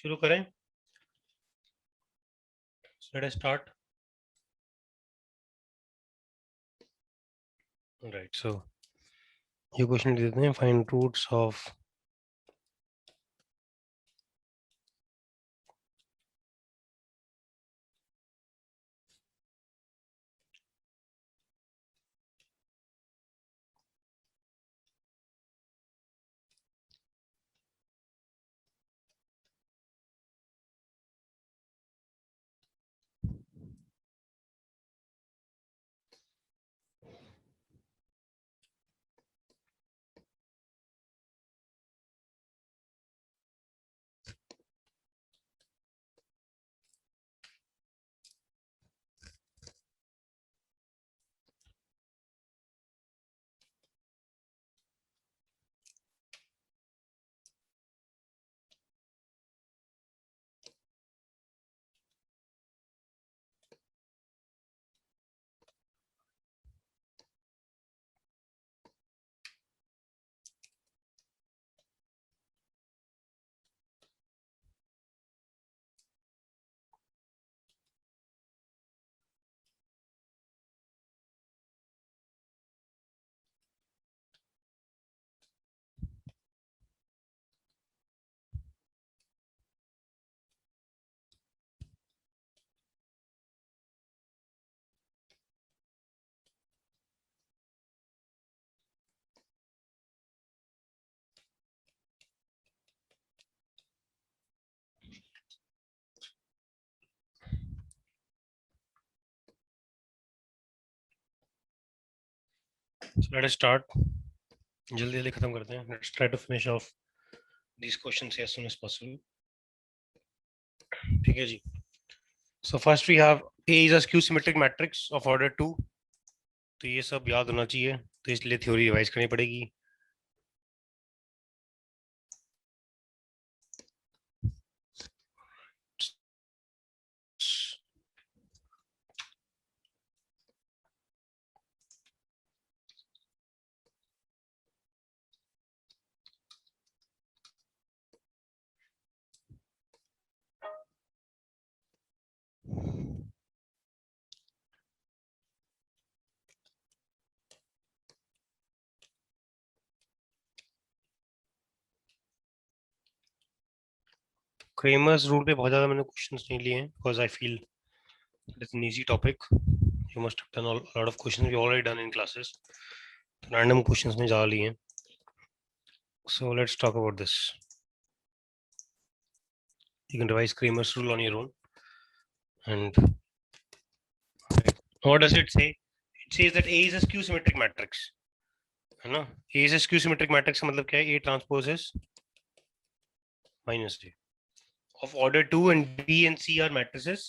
शुरू करें. Let us start. Right. So ये क्वेश्चन देते हैं, find roots of let us start. जल्दी जल्दी खत्म करते हैं. Let's try to finish off these questions as soon as possible. ठीक है जी. So first we have A is a skew symmetric matrix of order 2. तो ये सब याद होना चाहिए, तो इसलिए थ्योरी रिवाइज करनी पड़ेगी. क्रेमर्स रूल पे बहुत ज़्यादा मैंने क्वेश्चंस नहीं लिए हैं because I feel it's an easy topic. You must have done a lot of questions we already done in classes. तो रैंडम क्वेश्चंस में ज़्यादा लिए हैं. So let's talk about this. You can revise Kramer's rule on your own. And what does it say? It says that A is a skew symmetric matrix. है ना? A is a skew symmetric matrix का मतलब क्या है? A transpose is minus A. Of order 2 and B and C are matrices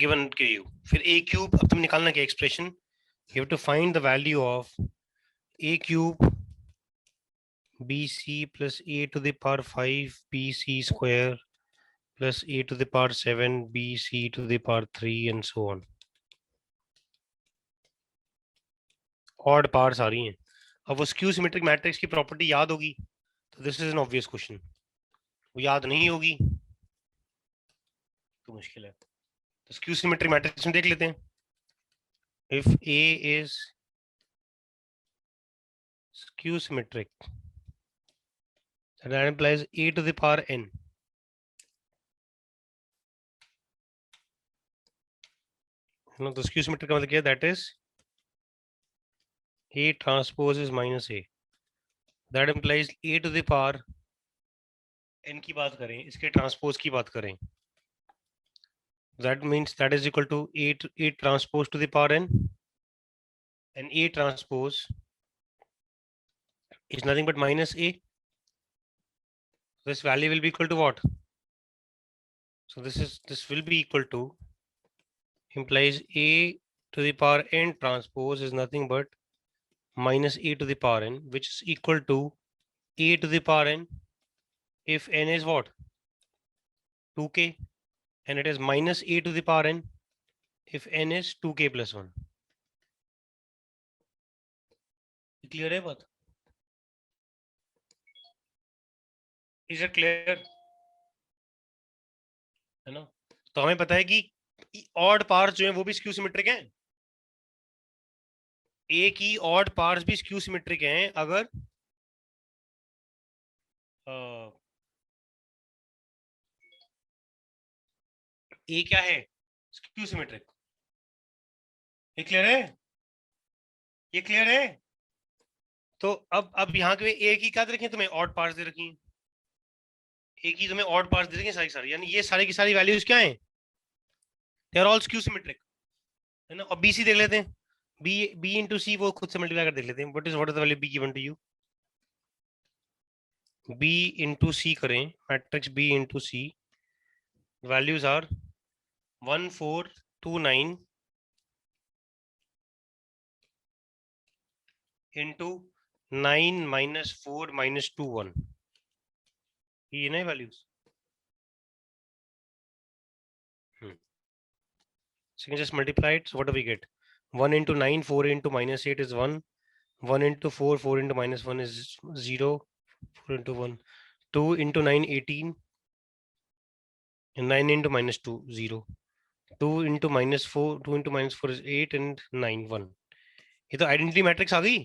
given KU. फिर A cube, अब तुम निकालना क्या expression? You have to find the value of A cube BC plus A to the power 5 BC square plus A to the power 7 BC to the power 3 and so on. Odd parts आ रही हैं. अब वो skew symmetric matrix की property याद होगी तो this is an obvious question. वो याद नहीं होगी तो मुश्किल है. तो स्क्यू सिमेट्रिक मैट्रिक्स में देख लेते हैं. If A is skew symmetric that implies a to the power n. No, the skew symmetric का मतलब क्या है? That is A transpose is minus A. That implies A to the power n की बात करें, इसके ट्रांसपोज की बात करें. That means that is equal to A transpose to the power n, and A transpose is nothing but minus A. This value will be equal to what? So this will be equal to, implies A to the power n transpose is nothing but minus A to the power n, which is equal to A to the power n if n is what? 2k, and it is minus A to the power n if n is 2k plus 1. Clear है बात? Is it clear? है ना? तो हमें पता है कि odd parts जो है वो भी स्क्यू सिमेट्रिक हैं। ए की ऑड पार्ट्स भी स्क्यू सिमेट्रिक हैं अगर ए क्या है? Skew symmetric. ये क्लियर है? ये क्लियर है? तो अब यहाँ के ए की क्या दे रखी है तुम्हें? ऑड पार्ट्स दे रखी हैं। ए की तुम्हें ऑड पार्ट्स दे रखी हैं सारी सारी, यानी ये सारी की सारी वैल्यूज क्या हैं? They are all skew symmetric, है ना? और बी सी देख लेते हैं। बी बी इंटू सी वो खुद से मल्टीप्लाई कर देख लेते हैं। What is the value B given to you? B into C करें, matrix B into C, values are 1429 into 9 minus 4 minus 2 1, ये नहीं values. So you can just multiply it. So what do we get? 1 into 9, 4 into minus 8 is 1. 1 into 4, 4 into minus 1 is 0. 4 into 1. 2 into 9, 18. And 9 into minus 2, 0. 2 into minus 4, 2 into minus 4 is 8 and 9, 1. ये तो identity matrix आ गई.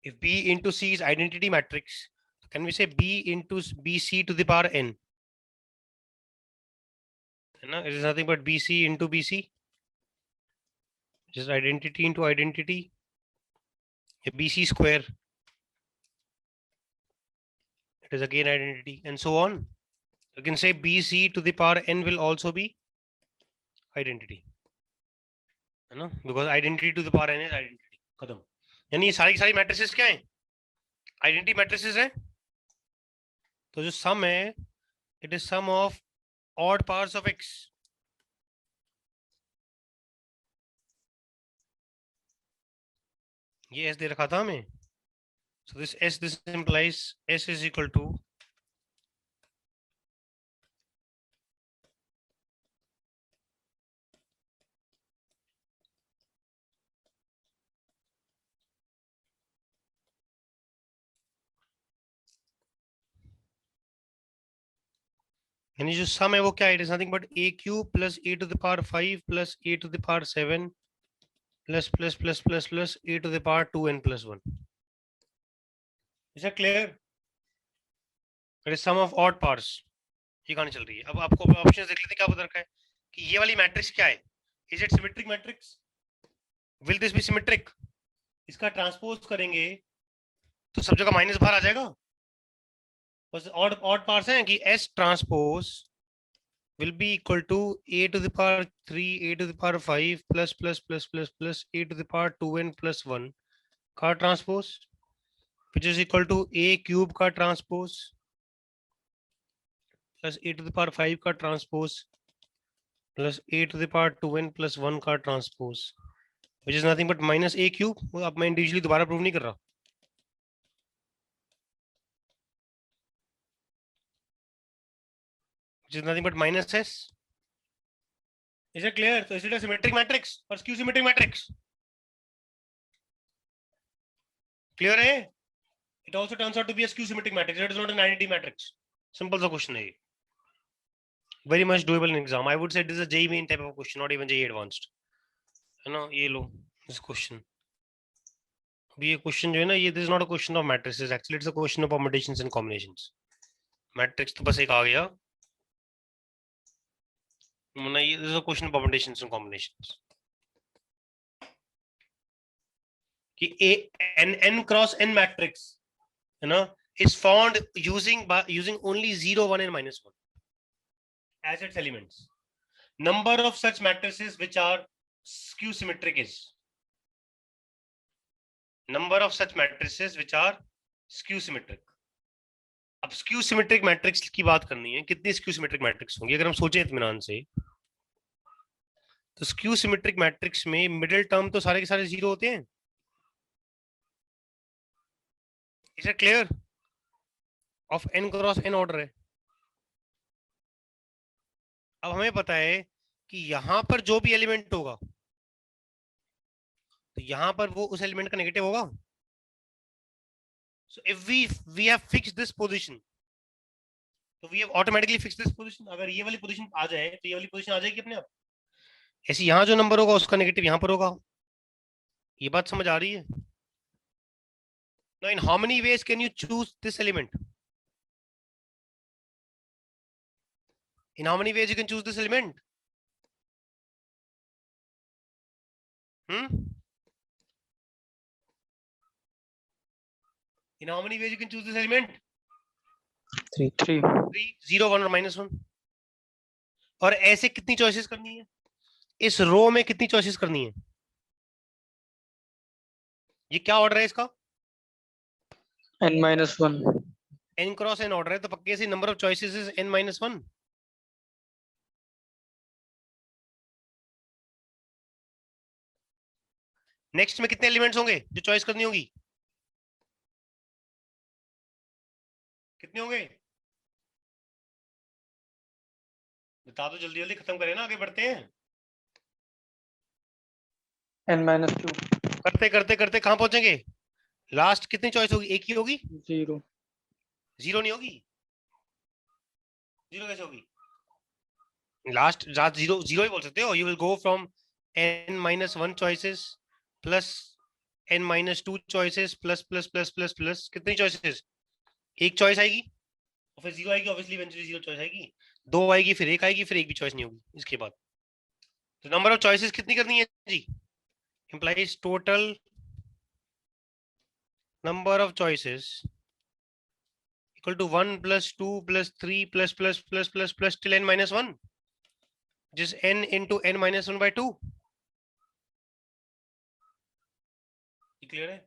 If B into C is identity matrix, can we say B into BC to the power n? It is nothing but BC into BC. Just identity into identity. BC square. It is again identity, and so on. You can say BC to the power n will also be identity, है ना? Because identity to the power n is identity. खत्म। यानी ये सारी सारी matrices क्या हैं? Identity matrices हैं। तो जो सम है, it is sum of odd parts of x. ये s दे रखा था हमें. So this implies s is equal to यानी जो सम है वो क्या है? It is nothing but a cube plus a to the power 5 plus a to the power 7 plus plus plus plus plus a to the power 2n plus 1. Is that clear? It is sum of odd parts. ये कहानी चल रही है. अब आपको options देख लेते हैं क्या बता रखा है कि ये वाली मैट्रिक्स क्या है. Is it symmetric matrix? Will this be symmetric? इसका ट्रांसपोज करेंगे तो सब जगह माइनस बाहर आ जाएगा. बस ऑड पार्ट्स हैं कि s transpose will be equal to a to the power 3, a to the power 5 plus plus plus plus plus a to the power 2n plus 1 का transpose, which is equal to a cube का transpose plus a to the power 5 का transpose plus a to the power 2n plus 1 का transpose, which is nothing but minus a cube. अब मैं individually दोबारा prove नहीं कर रहा. which is nothing but minus s. Is it clear? So is it a symmetric matrix or skew symmetric matrix? Clear है? It also turns out to be a skew symmetric matrix. It is not an identity matrix. Simple सा question है. Very much doable in exam. I would say this is a JEE main type of question, not even JEE advanced. है ना? ये लो this question. अभी ये question जो है ना, ये this is not a question of matrices. Actually, it's a question of permutations and combinations. Matrix तो बस एक आ गया. नहीं, this is a question of permutations and combinations. कि n cross n matrix, है ना, is found using only 0, 1 and minus 1 as its elements. Number of such matrices which are skew symmetric is number of such matrices which are skew symmetric. अब skew symmetric matrix की बात करनी है. कितनी skew symmetric matrix होंगी अगर हम सोचें इत्मीनान से? तो skew symmetric matrix में मिडिल टर्म तो सारे के सारे जीरो होते हैं. Is it clear? Of n cross n order है. अब हमें पता है कि यहां पर जो भी एलिमेंट होगा तो यहां पर वो उस एलिमेंट का नेगेटिव होगा. So if we have fixed this position, तो we have automatically fixed this position. अगर ये वाली पोजीशन आ जाए तो ये वाली पोजीशन आ जाएगी अपने आप. ऐसे यहाँ जो नंबर होगा उसका नेगेटिव यहाँ पर होगा. ये बात समझ आ रही है? Now in how many ways can you choose this element? In how many ways you can choose this element? In how many ways you can choose this element? Three. 0, 1 और -1. और ऐसे कितनी चॉइसेस करनी है? इस रो में कितनी चॉइसेस करनी है? ये क्या ऑर्डर है इसका? n-1. n cross n order है, तो पक्के से number of choices is n-1. Next में कितने एलिमेंट्स होंगे जो चॉइस करनी होगी? कितने होंगे? बता दो, जल्दी जल्दी खत्म करें ना, आगे बढ़ते हैं. n-2. करते करते करते कहां पहुंचेंगे? लास्ट कितनी चॉइस होगी? एक ही होगी. 0. 0 नहीं होगी. 0 कैसे होगी? लास्ट 0 ही बोल सकते हो. You will go from n-1 choices plus n-2 choices plus plus plus plus plus कितनी चॉइसेस? एक चॉइस आएगी और फिर 0 आएगी. ऑब्वियसली इवेंचुअली 0 चॉइस आएगी. 2 आएगी, फिर 1 आएगी, फिर एक भी चॉइस नहीं होगी इसके बाद. तो नंबर ऑफ चॉइसेस कितनी करनी है जी? implies total number of choices equal to 1 plus 2 plus 3 plus plus plus plus plus till n-1, which is n into n-1 by 2. Clear है?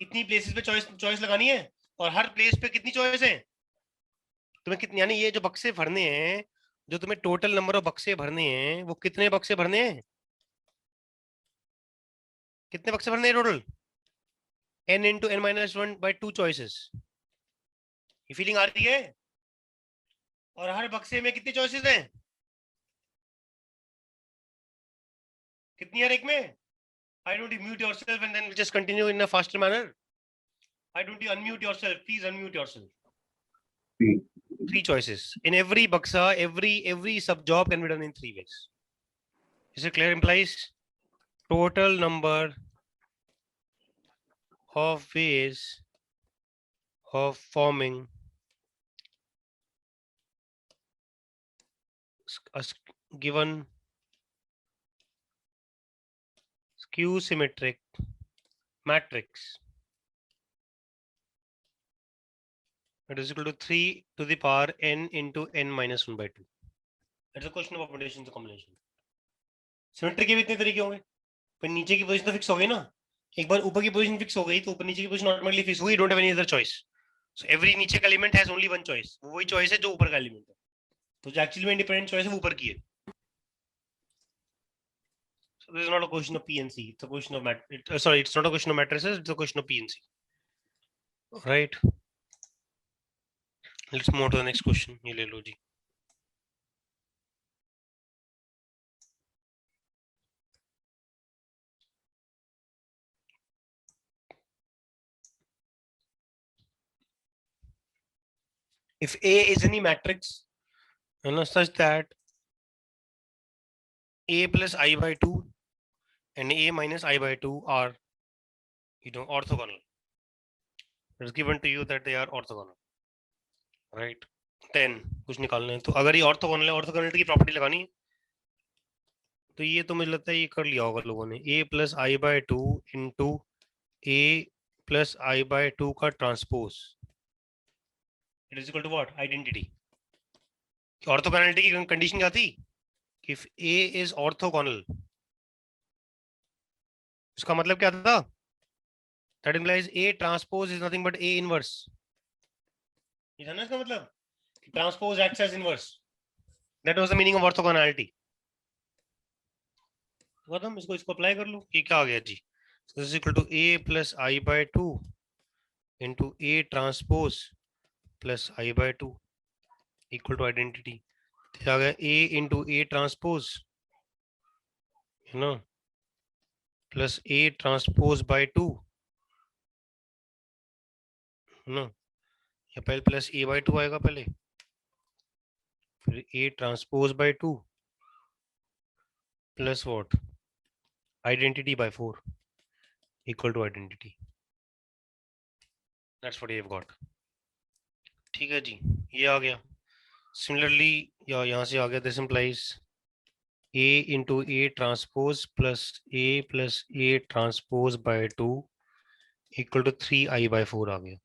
इतनी प्लेसेस पे चॉइस लगानी है और हर प्लेस पे कितनी चॉइस है तुम्हें? कितनी, यानी ये जो बक्से भरने हैं, जो तुम्हें टोटल नंबर ऑफ बक्से भरने हैं, वो कितने बक्से भरने हैं? कितने बक्से भरने हैं total? n into n-1 by 2 choices. ये फीलिंग आ रही है? और हर बक्से में कितनी चॉइसेस हैं? कितनी है एक में? Why don't you mute yourself and then we'll just continue in a faster manner? Why don't you unmute yourself? Please unmute yourself. 3 choices in every baksa. Every sub job can be done in 3 ways. Is it clear? Implies total number of ways of forming a given skew symmetric matrix, it is equal to 3 to the power n into n-1 by 2. That's a question of accommodation to combination. Symmetry के भी इतने तरीके होंगे. पर नीचे की position तो fix हो गई ना. एक बार ऊपर की पोजीशन फिक्स हो गई तो ऊपर नीचे की पोजीशन ऑटोमेटिकली फिक्स हुई. Don't have any other choice. So every नीचे का element has only one choice. वो वही चॉइस है जो ऊपर का एलिमेंट है. तो जो एक्चुअली में इंडिपेंडेंट चॉइस है वो ऊपर की है. So this is not a question of P and C. It's a question of sorry, it's not a question of matrices. It's a question of P and C. Right. Let's move on to the next question. ये ले लो जी. If A is any matrix, such that A plus I by 2 and A minus I by 2 are, orthogonal. It's given to you that they are orthogonal, right? Then कुछ निकालना है. तो अगर ये orthogonal है, orthogonality की प्रॉपर्टी लगानी है, तो ये तो मुझे लगता है ये कर लिया होगा लोगों ने. A plus I by 2 into A plus I by 2 का transpose, it is equal to what? Identity. Orthogonality की कंडीशन क्या थी? If A is orthogonal, इसका मतलब क्या था? That implies A transpose is nothing but A inverse. ये था ना इसका मतलब? Transpose acts as inverse. That was the meaning of orthogonality. खत्म. इसको अप्लाई कर लो. ये क्या आ गया जी? So this is equal to A plus I by 2 into A transpose plus I by 2 equal to identity. आ गया A into A transpose, plus A transpose by 2 है ना, या पहले प्लस ए बाई टू आएगा पहले, फिर A transpose by two plus what identity by 4 equal to identity, that's what you have got. ठीक है जी, ये आ गया। सिमिलरली या यहाँ से आ गया, this implies a into a transpose plus a transpose by 2 equal to 3i by 4 आ गया,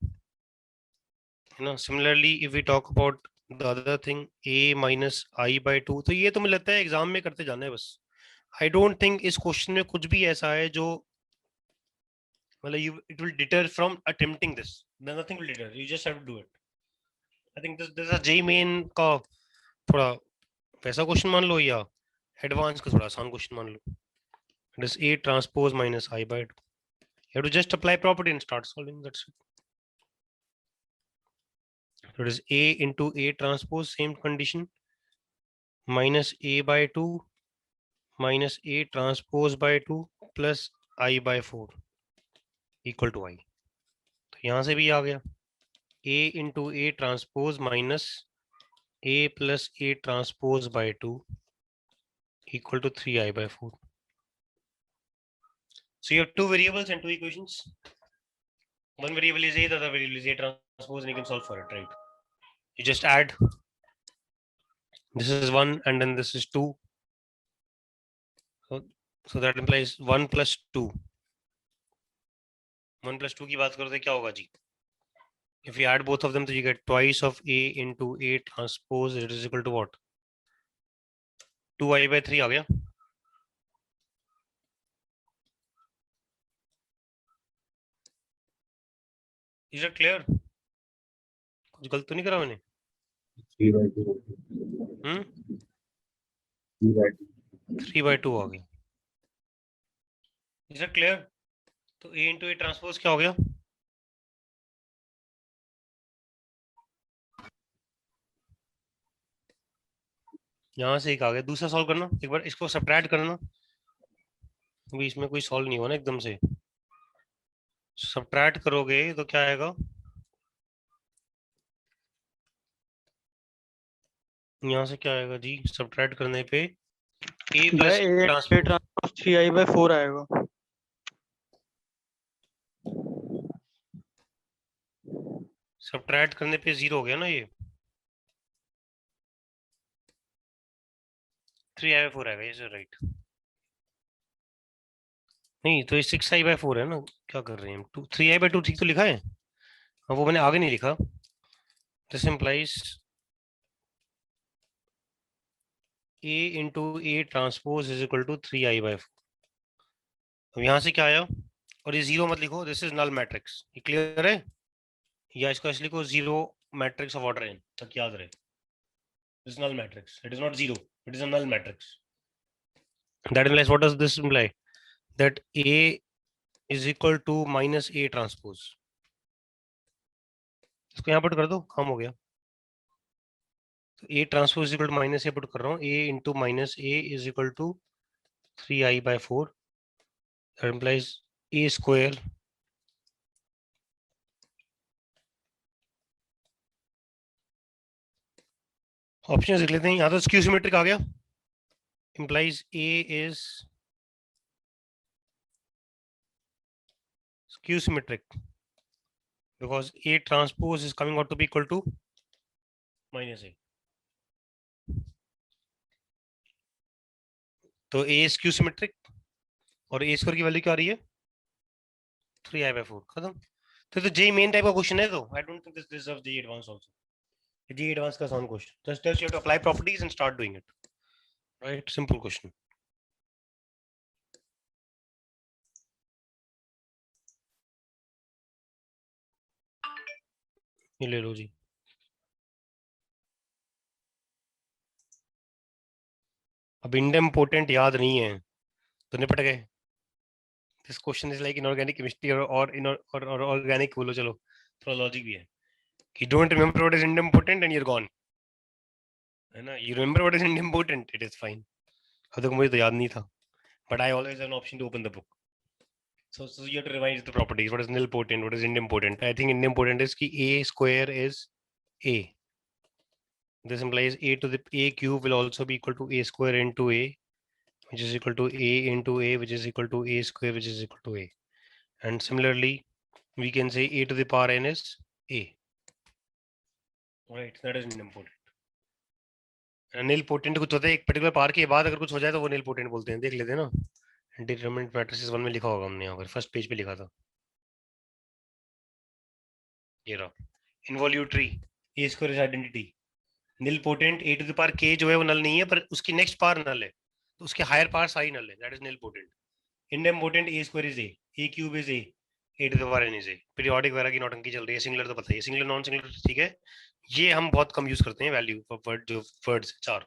है ना। Similarly if we talk about the other thing a minus i by 2, तो ये तो मुझे लगता है एग्जाम में करते जाना है बस। आई डोंट थिंक इस क्वेश्चन में कुछ भी ऐसा है जो मतलब you it will deter from attempting this, nothing will deter, you just have to do it. I think this is JEE Main का थोड़ा वैसा क्वेश्चन मान लो, या एडवांस का थोड़ा आसान क्वेश्चन मान लो। It is a transpose minus i by 2, you have to just apply property and start solving, that's it. So it is a into a transpose, same condition, minus a by 2 minus a transpose by 2 plus I by 4 equal to I। तो यहाँ से भी आ गया a into a transpose minus a plus a transpose by 2 equal to 3i by 4। So you have two variables and two equations. One variable is a, the other variable is a transpose, and you can solve for it, right? You just add, this is 1 and then this is 2, so that implies 1 plus 2। 1 plus 2 की बात करो तो क्या होगा जी, if you add both of them तो you get twice of a into a transpose, it is equal to what, 2i by 3 आ गया। Is it clear? कुछ गलत तो नहीं करा मैंने? 3 by 2 आ गया। Is it clear? तो a into a transpose क्या हो गया, यहाँ से एक आ गया। दूसरा सॉल्व करना, एक बार इसको सब्ट्रैक्ट करना, अभी इसमें कोई सॉल्व नहीं हुआ ना एकदम से। सब्ट्रैक्ट करोगे तो क्या आएगा, यहाँ से क्या आएगा जी, सब्ट्रैक्ट करने पे a plus transpose 3i by 4 आएगा। सब्ट्रैक्ट करने पे 0 हो गया ना, ये 3i by 4 आएगा, ये राइट। नहीं तो ये 6i by 4 है ना, क्या कर रहे हैं हम, 3i by 2 ठीक तो लिखा है, हाँ वो मैंने आगे नहीं लिखा। This implies a into a transpose is equal to 3i by 4। अब यहाँ से क्या आया, और ये 0 मत लिखो, दिस इज नल मैट्रिक्स, ये क्लियर है, या इसको ऐसे लिखो 0 मैट्रिक्स ऑफ ऑर्डर n, तक याद रहे। This null matrix, it is not 0, it is a null matrix. That implies what does this imply, that a is equal to minus a transpose। इसको यहाँ पुट कर दो, काम हो गया। तो a transpose is equal to minus a put कर रहा हूँ, a into minus a is equal to 3i by 4। that implies a square option लिख लेते हैं, यहाँ तो स्क्यू सिमेट्रिक आ गया, implies a is skew symmetric because a transpose is coming out to be equal to minus a। तो a skew symmetric और a square की value क्या आ रही है, 3i by 4, खत्म। तो जे मेन टाइप का क्वेश्चन है, तो I don't think this deserves JEE advance also. JEE advance का आसान question, just you have to apply properties and start doing it, right, simple question. ये ले लो जी। अब इंडेम्पोटेंट याद नहीं है तो निपट गए। This question is like inorganic chemistry और ऑर्गेनिक बोलो, चलो थोड़ा लॉजिक भी है कि don't remember what is idempotent and you are gone, है ना। You remember what is idempotent, it is fine. अब तक मुझे तो याद नहीं था, but I always have an option to open the book. So you have to revise the properties. What is nilpotent? What is idempotent? I think idempotent is ki a square is a. This implies a to the a cube will also be equal to a square into a, which is equal to a into a, which is equal to a square, which is equal to a. And similarly, we can say a to the power n is a. Right, that is idempotent. nilpotent कुछ होता है एक particular power के बाद अगर कुछ हो जाए तो वो nilpotent बोलते हैं, देख लेते हैं ना. Determinant matrices 1 में लिखा होगा हमने यहाँ पर फर्स्ट पेज पे लिखा था. ये रहा involutory A square is identity. nilpotent a to the power k जो है वो नल नहीं है, पर उसकी नेक्स्ट पावर नल है, तो उसके हायर पावर सारी नल है. That is nilpotent. idempotent a square is a cube is a to the power n is a. Periodic वगैरह की नौटंकी चल रही है. सिंगुलर तो पता ही है, सिंगुलर नॉन सिंगुलर ठीक है, ये हम बहुत कम यूज करते हैं वैल्यू वर्ड जो वर्ड्स चार.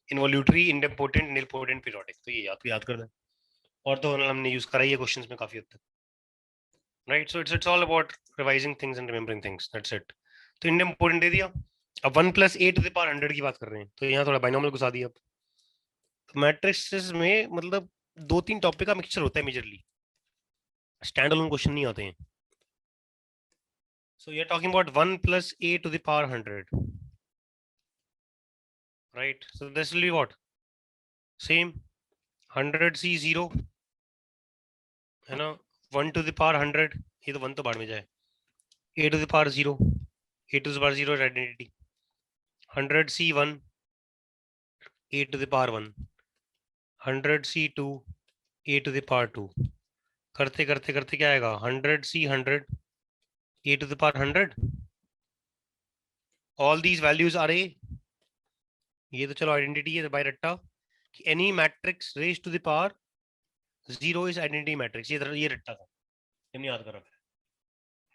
इनवॉल्यूटरी, idempotent, nilpotent, पीरियोडिक, तो ये याद कर दें. और तो हमने यूज करा ही है क्वेश्चंस में काफी हद तक. Right, so it's all about revising things and remembering things. That's it. तो idempotent दे दिया. अब 1 + a to the power 100 की बात कर रहे हैं, तो यहाँ थोड़ा बाइनोमियल घुसा दिया. तो मैट्रिक्स में मतलब 2-3 टॉपिक का मिक्सचर होता है मेजरली, स्टैंड अलोन क्वेश्चन नहीं आते हैं. So you're talking about 1 + a to the power 100, right? So this will be what? Same 100c0 है ना, 1 to the power 100, ये तो 1 तो बाद में जाए. a to the power 0, a to the power 0 is identity. 100c1, a to the power 1, 100c2, a to the power 2. करते करते करते क्या आएगा? 100c100, a to the power 100. All these values are a. ये तो चलो आइडेंटिटी है by रट्टा कि any matrix raise to the power 0 is identity matrix. ये रट्टा था, हमने याद कर रखा है.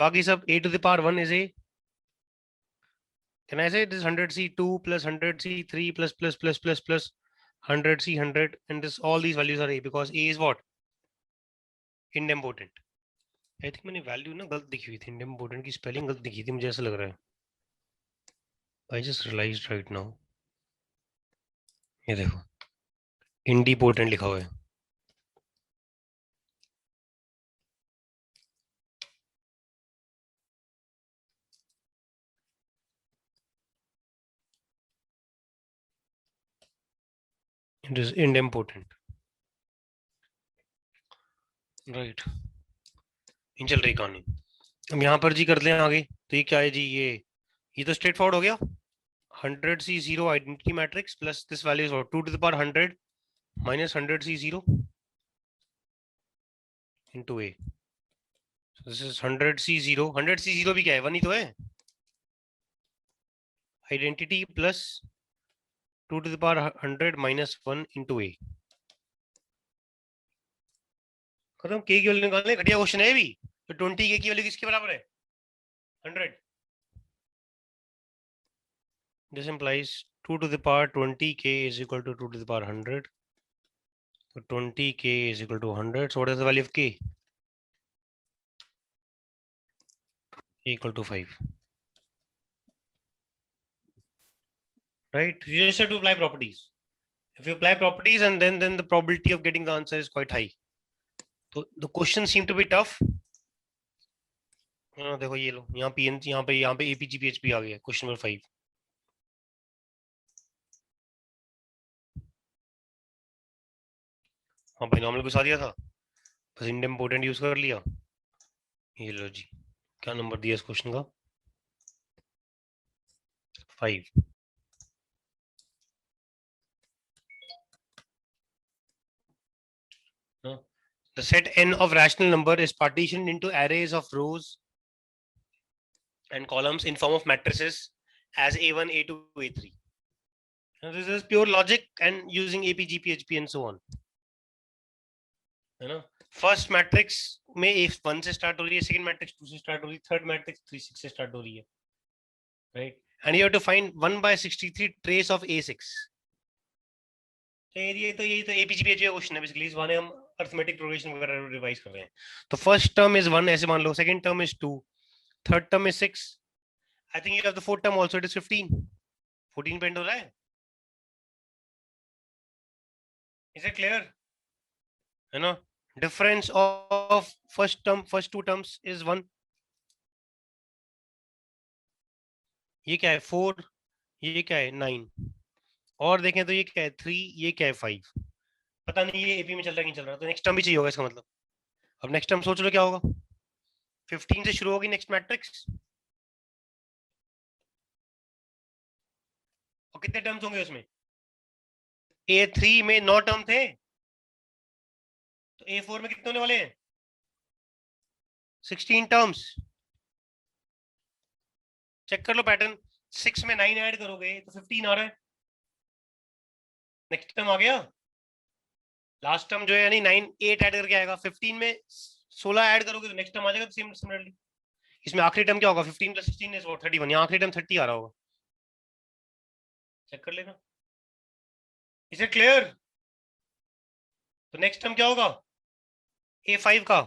बाकी सब a to the power 1 is a. Can I say it is 100c2 plus 100c3 plus 100c100, and this all these values are a because a is what? Idempotent. I think मैंने वैल्यू ना गलत लिखी हुई थी, idempotent की spelling गलत लिखी थी मुझे ऐसा लग रहा है. I just realized right now. ये देखो इंडिपोटेंट लिखा हुआ है. It is idempotent. राइट, इन चल रही कहानी. हम यहाँ पर जी कर लें आगे, तो ये क्या है जी? ये तो स्ट्रेट फॉरवर्ड हो गया. 100c0 identity matrix plus this value is 2 to the power 100 minus 100c0 into a. So this is 100c0. 100c0 भी क्या है? 1 ही तो है. Identity plus 2 to the power 100 minus 1 into a. खत्म. k की वैल्यू निकालने. घटिया क्वेश्चन है भी. तो 20 k की वैल्यू किसके बराबर है? 100. This implies 2 to the power 20k is equal to 2 to the power 100. So 20k is equal to 100. So what is the value of k? Equal to 5. Right? You just have to apply properties. If you apply properties and then the probability of getting the answer is quite high. So the questions seem to be tough. देखो ये लो, यहाँ PNC, यहाँ पे APGPHP आ गया. Question number 5. हाँ भाई, normal घुसा दिया था, बस idempotent यूज कर लिया. ये लो जी, क्या नंबर दिया इस क्वेश्चन का? 5. The set n of rational number is partitioned into arrays of rows and columns in form of matrices as A1, A2, A3. Now this is pure logic and using APGPHP and so on. है ना? First matrix में A1 से start हो रही है, second matrix 2 से start हो रही है, थर्ड मैट्रिक्स 3 6 से स्टार्ट हो रही है. Right, and you have to find 1/63 trace of A6. ये तो APGPHP का क्वेश्चन है बेसिकली. इस बारे हम अरिथमेटिक प्रोग्रेशन वगैरह रिवाइज कर रहे हैं. तो फर्स्ट टर्म इज 1 ऐसे मान लो, second term is 2, third term is 6. I think you have the fourth term also, it is 15. 14 पेंड हो रहा है. Is it clear? है ना? Difference of first two terms is 1. ये क्या है 4, ये क्या है 9, और देखें तो ये क्या है 3, ये क्या है 5. पता नहीं ये एपी में चल रहा है नहीं चल रहा, तो नेक्स्ट टर्म भी चाहिए होगा इसका मतलब. अब नेक्स्ट टर्म सोच लो क्या होगा. 15 से शुरू होगी नेक्स्ट मैट्रिक्स, और कितने टर्म्स होंगे उसमें. A3 में 9 टर्म थे, तो A4 में कितने होने वाले हैं 16 टर्म्स. चेक कर लो पैटर्न. 6 में 9 ऐड करोगे तो 15 आ रहा है. नेक्स्ट टर्म आ गया. लास्ट टर्म जो है यानी 9 8 ऐड करके आएगा. 15 में 16 ऐड करोगे तो नेक्स्ट टर्म आ जाएगा. तो सेम सिमिलरली इसमें आखिरी टर्म क्या होगा 15 + 16 इज 31. यहाँ आखिरी टर्म 30 आ रहा होगा. चेक कर लेना. इसे क्लियर. तो नेक्स्ट टर्म क्या होगा A5 का.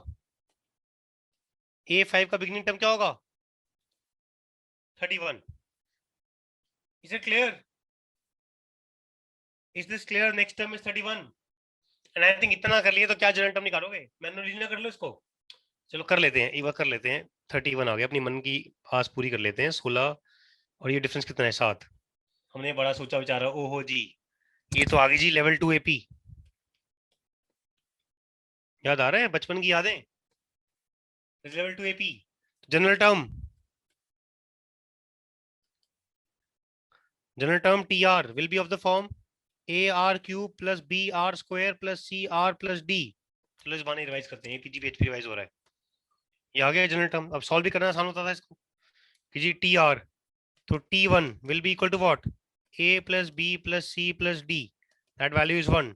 A5 का बिगिनिंग टर्म क्या होगा 31. इसे clear. Is this clear. Next term is 31. And I think इतना कर लिए तो क्या जनरल टर्म निकालोगे. मैनुअली ना कर लो इसको. चलो कर लेते हैं, एक बार कर लेते हैं. 31 आ गया. अपनी मन की आस पूरी कर लेते हैं. 16 और ये डिफरेंस कितना है 7. हमने बड़ा सोचा विचारा. ओहो जी, ये तो आ गई जी लेवल 2 AP. याद आ रहा है बचपन की यादें. Level 2 AP general term. General term TR will be of the form AR cube plus BR square plus CR plus D. चलो इस बारे रिवाइज करते हैं. PG PHP रिवाइज हो रहा है. ये आ गया जनरल टर्म. अब सॉल्व भी करना आसान होता था इसको कि जी TR, तो T1 will be equal to what A plus B plus C plus D. That value is 1.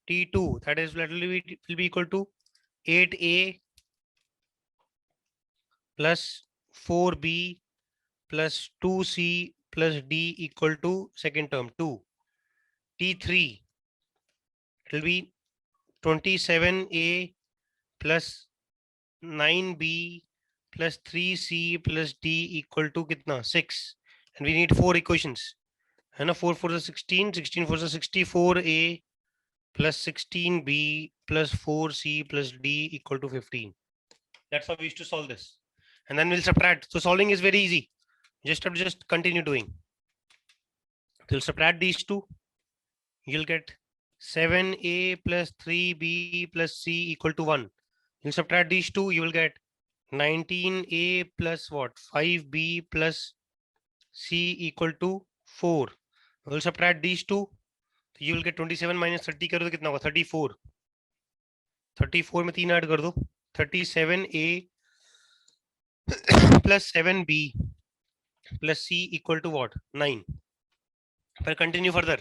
T2 that is will be equal to 8A plus 4B plus 2C plus D equal to second term 2. T3 it will be 27A plus 9B plus 3C plus D equal to कितना 6. And we need 4 equations है ना. 4 4 16, 16 4 64A plus 16B plus 4C plus D equal to 15. That's how we used to solve this. And then we'll subtract. So solving is very easy. Just continue doing. You'll subtract these two. You'll get 7A plus 3B plus C equal to 1. You'll subtract these two. You will get 19A plus what 5B plus C equal to 4. We'll subtract these two. You will get 27 minus 30 करो तो कितना होगा 34. 34 में 3 add कर दो. 37A plus 7B plus C equal to what 9. फिर continue further.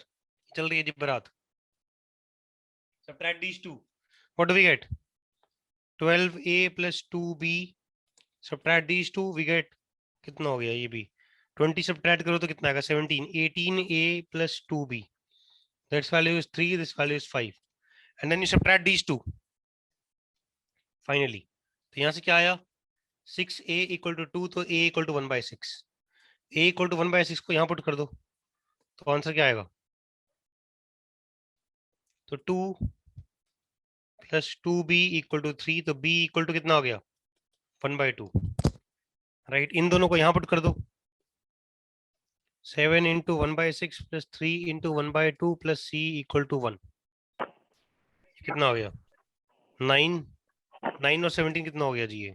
चल रही है जी बारात. Subtract these two. What do we get 12A plus 2B. Subtract these two. We get कितना हो गया ये भी 20 subtract करो तो कितना आएगा 17. 18A plus 2B. This value is 3. This value is 5. And then you subtract these two. Finally, तो यहाँ से क्या आया 6A equal to 2. तो A equal to 1/6. A equal to 1/6 को यहाँ पुट कर दो तो आंसर क्या आएगा. तो 2 plus 2B equal to 3. तो B equal to कितना हो गया 1/2. राइट. इन दोनों को यहाँ पुट कर दो. 7 into 1/6 plus 3 into 1/2 plus C equal to 1. कितना हो गया 9. 9 और 17 कितना हो गया जी ये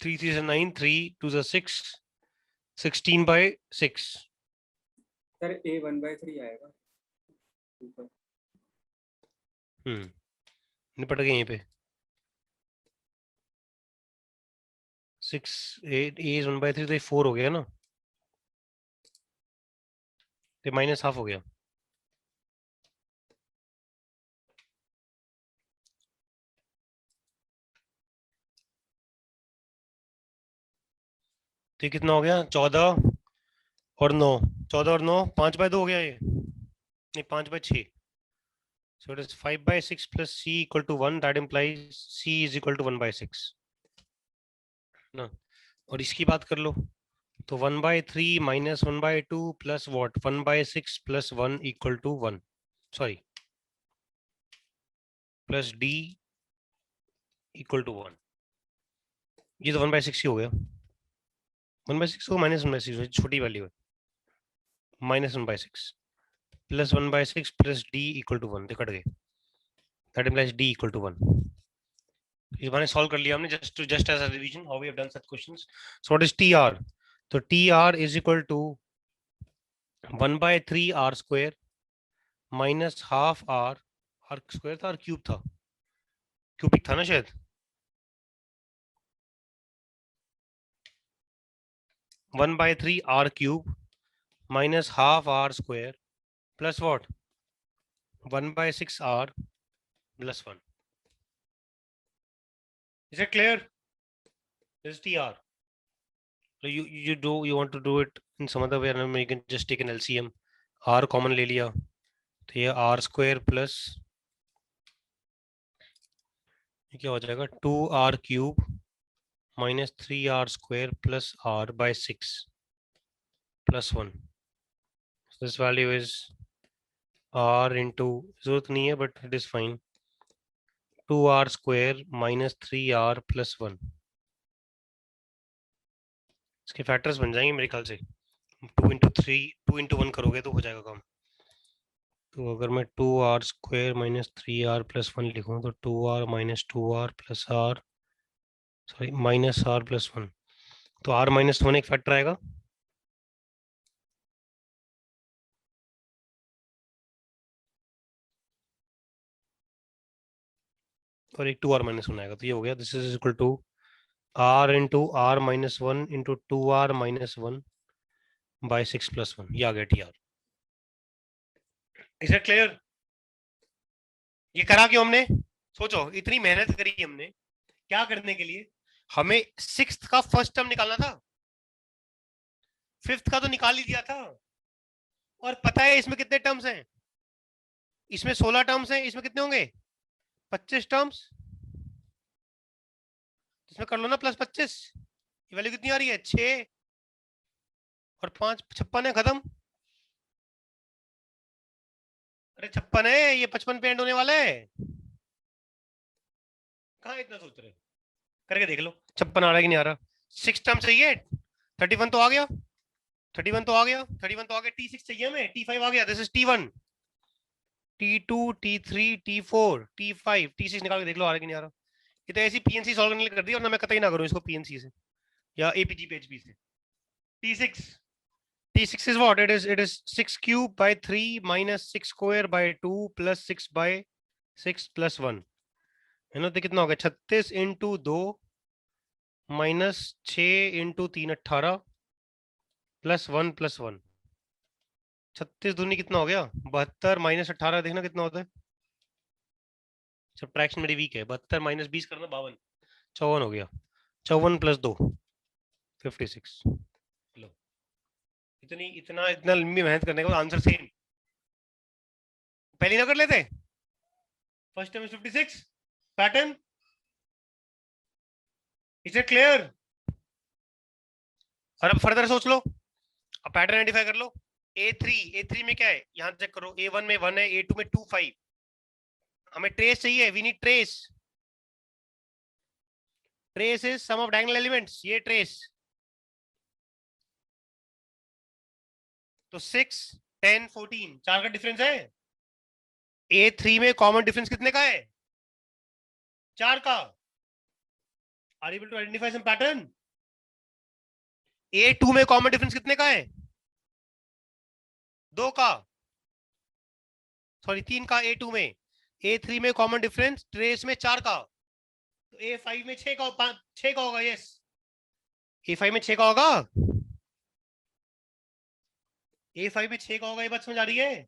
3 3 से 9. 3 2 से 6. 16/6. सर A 1/3 आएगा ऊपर. निपट गए यहीं पे. 6 8 A is 1/3 तो 4 हो गया ना. तो -½ हो गया. तो ये कितना हो गया 14 और 9. 14 और 9 5/2 हो गया ये. नहीं 5/6. So it is 5/6 plus C equal to 1. That implies C is equal to 1/6. ना. और इसकी बात कर लो तो 1/3 minus 1/2 plus what 1/6 plus 1 equal to 1. Sorry. Plus D equal to 1। ये तो 1/6 ही हो गया। 1/6 को -1/6 छोटी वैल्यू है, -1/6 plus 1/6 plus D equal to 1, तो कट गए। That implies D equal to 1। इस बार सॉल्व कर लिया हमने just as a revision how we have done such questions. So what is T R? तो T R is equal to 1/3 R square minus half R, R square था, R cube था, cubic था ना शायद, 1/3 R cube minus half R square plus what 1/6 R plus 1। Is it clear? This is TR. So you want to do it in some other way, and you can just take an LCM. R common ले लिया, तो ये R square plus ये क्या हो जाएगा 2R cube minus 3R square plus R by 6 plus 1. So this value is R into, जरूरत नहीं है but it is fine, 2R square minus 3R plus 1. इसके फैक्टर्स बन जाएंगे मेरे ख्याल से, 2 into 3 2 into 1 करोगे तो हो जाएगा काम। तो अगर मैं 2R square minus 3R plus 1 लिखूँ तो 2R minus 2R plus R, sorry minus R plus 1, तो R माइनस 1 एक फैक्टर आएगा, और एक 2R माइनस 1 आएगा, तो ये हो गया। This is equal to R into R minus 1 into 2R minus 1 by 6 plus 1, ये आ गया TR। Is it clear? ये करा क्यों हमने? सोचो, इतनी मेहनत करी हमने क्या करने के लिए? हमें 6th का फर्स्ट टर्म निकालना था, 5th का तो निकाल ही दिया था, और पता है इसमें कितने टर्म्स हैं? इसमें 16 टर्म्स हैं, इसमें कितने होंगे? 25 टर्म्स। इसमें कर लो ना प्लस 25, ये वैल्यू कितनी आ रही है? 6 और 5 56 है, खत्म। अरे 56 है, ये 55 पे एंड होने वाला है। कहाँ इतना सोच रहे? करके देख लो 56 आ रहा है कि नहीं आ रहा। 6 टर्म चाहिए, 31 तो आ गया, 31 तो आ गया, 31 तो आ गया। T6 चाहिए हमें, T5 आ गया, this is T1, T2, T3, T4, T5, T6 निकाल के देख लो आ रहा है कि नहीं आ रहा। ये तो ऐसी PNC सॉल्व करने के लिए कर दी, और ना मैं कतई ना करूं इसको PNC से या APG PHP से। T6 is what? It is 6 cube by 3 minus 6 square by 2 plus 6 by 6 plus 1, है ना? तो कितना हो गया? 36 into 2 minus 6 into 3 18 plus 1 plus 1, 36 दूनी कितना हो गया? 72 माइनस 18, देखना कितना होता है। सब्ट्रैक्शन मेरी वीक है। 72 माइनस 20 करना 52, 54 हो गया। 54 प्लस 2 56। लो, इतना लंबी मेहनत करने का आंसर सेम पहले ना कर लेते। First time 56 pattern. Is it clear? और अब फर्दर सोच लो, अब पैटर्न आइडेंटिफाई कर लो। A3 में क्या है? यहां चेक करो, A1 में 1 है, A2 में 2 5। हमें ट्रेस चाहिए, we need trace. Trace is sum of diagonal elements, ये ट्रेस। तो 6 10 14 4 का डिफरेंस है। A3 में कॉमन डिफरेंस कितने का है? 4 का। Are able to identify some pattern? A2 में कॉमन डिफरेंस कितने का है? 2 का, सॉरी 3 का। A2 में, A3 में कॉमन डिफरेंस ट्रेस में 4 का, तो A5 में 6 का होगा। यस, A5 में 6 का होगा, A5 में 6 का होगा, ये बात समझ आ रही है।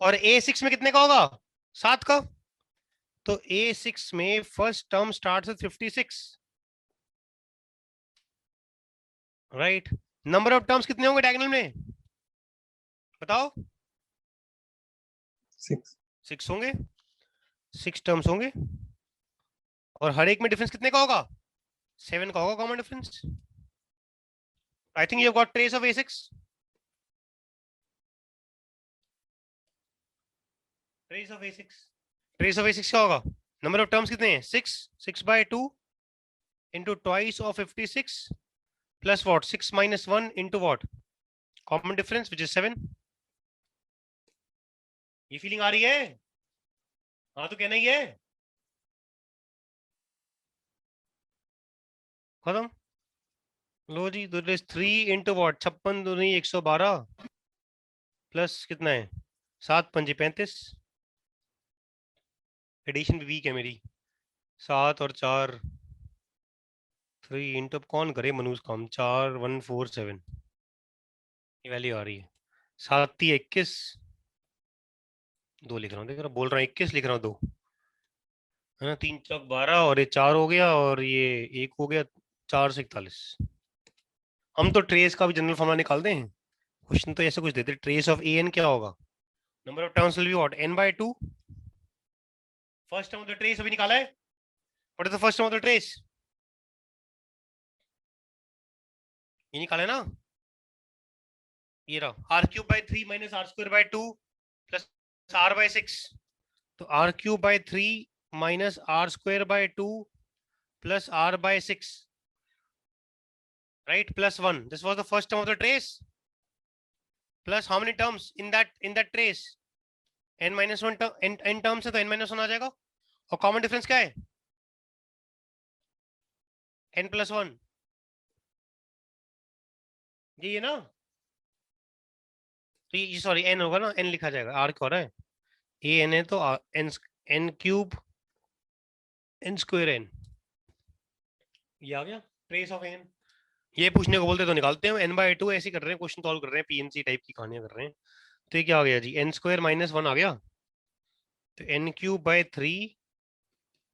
और A6 में कितने का होगा? 7 का। तो A6 में first term starts with 56, right? Number of terms कितने होंगे डायगोनल में, बताओ? 6 होंगे, 6 टर्म्स होंगे, और हर एक में डिफरेंस कितने का होगा? 7 का होगा common difference. I think you have got trace of A6। Trace of A6 क्या होगा? नंबर ऑफ टर्म्स कितने हैं 6 6/2 into twice of 56 plus what 6 minus 1 into what common difference which is 7. ये फीलिंग आ रही है? हाँ तो कहना ही है खत्म। लो जी, तो 3 into what 56 दूनी 112 प्लस कितना है 7 पंजे 35। एडिशन भी वीक है मेरी। 7 और 4 3 इंटू कौन करे मनुष्य काम 4147 ये वैल्यू आ रही है 7 3 21 2 लिख रहा हूँ देख रहा बोल रहा हूँ 21 लिख रहा हूँ 2 है ना 3 चौक 12 और ये 4 हो गया और ये 1 हो गया 4 से 41। हम तो ट्रेस का भी जनरल फॉर्मूला निकालते हैं क्वेश्चन तो ऐसे कुछ देते ट्रेस ऑफ ए एन क्या होगा number of terms will be what n/2 first term of the trace अभी निकाला है what is the first term of the trace ये निकाला है ना ये रहा r³/3 minus r²/2 plus r/6 तो r³/3 minus r²/2 plus r/6 right plus 1 this was the first term of the trace plus how many terms in that trace n-1 term n terms है तो n-1 आ जाएगा और common difference क्या है n+1 ये ना तो ये सॉरी n होगा ना n लिखा जाएगा r क्या हो रहा है a n है तो n³ n²n ये आ गया ट्रेस ऑफ n ये पूछने को बोलते तो निकालते हैं n/2 ऐसे कर रहे हैं क्वेश्चन सॉल्व कर रहे हैं पीएनसी टाइप की कहानियां कर रहे हैं तो ये क्या आ गया जी n² - 1 आ गया तो n³/3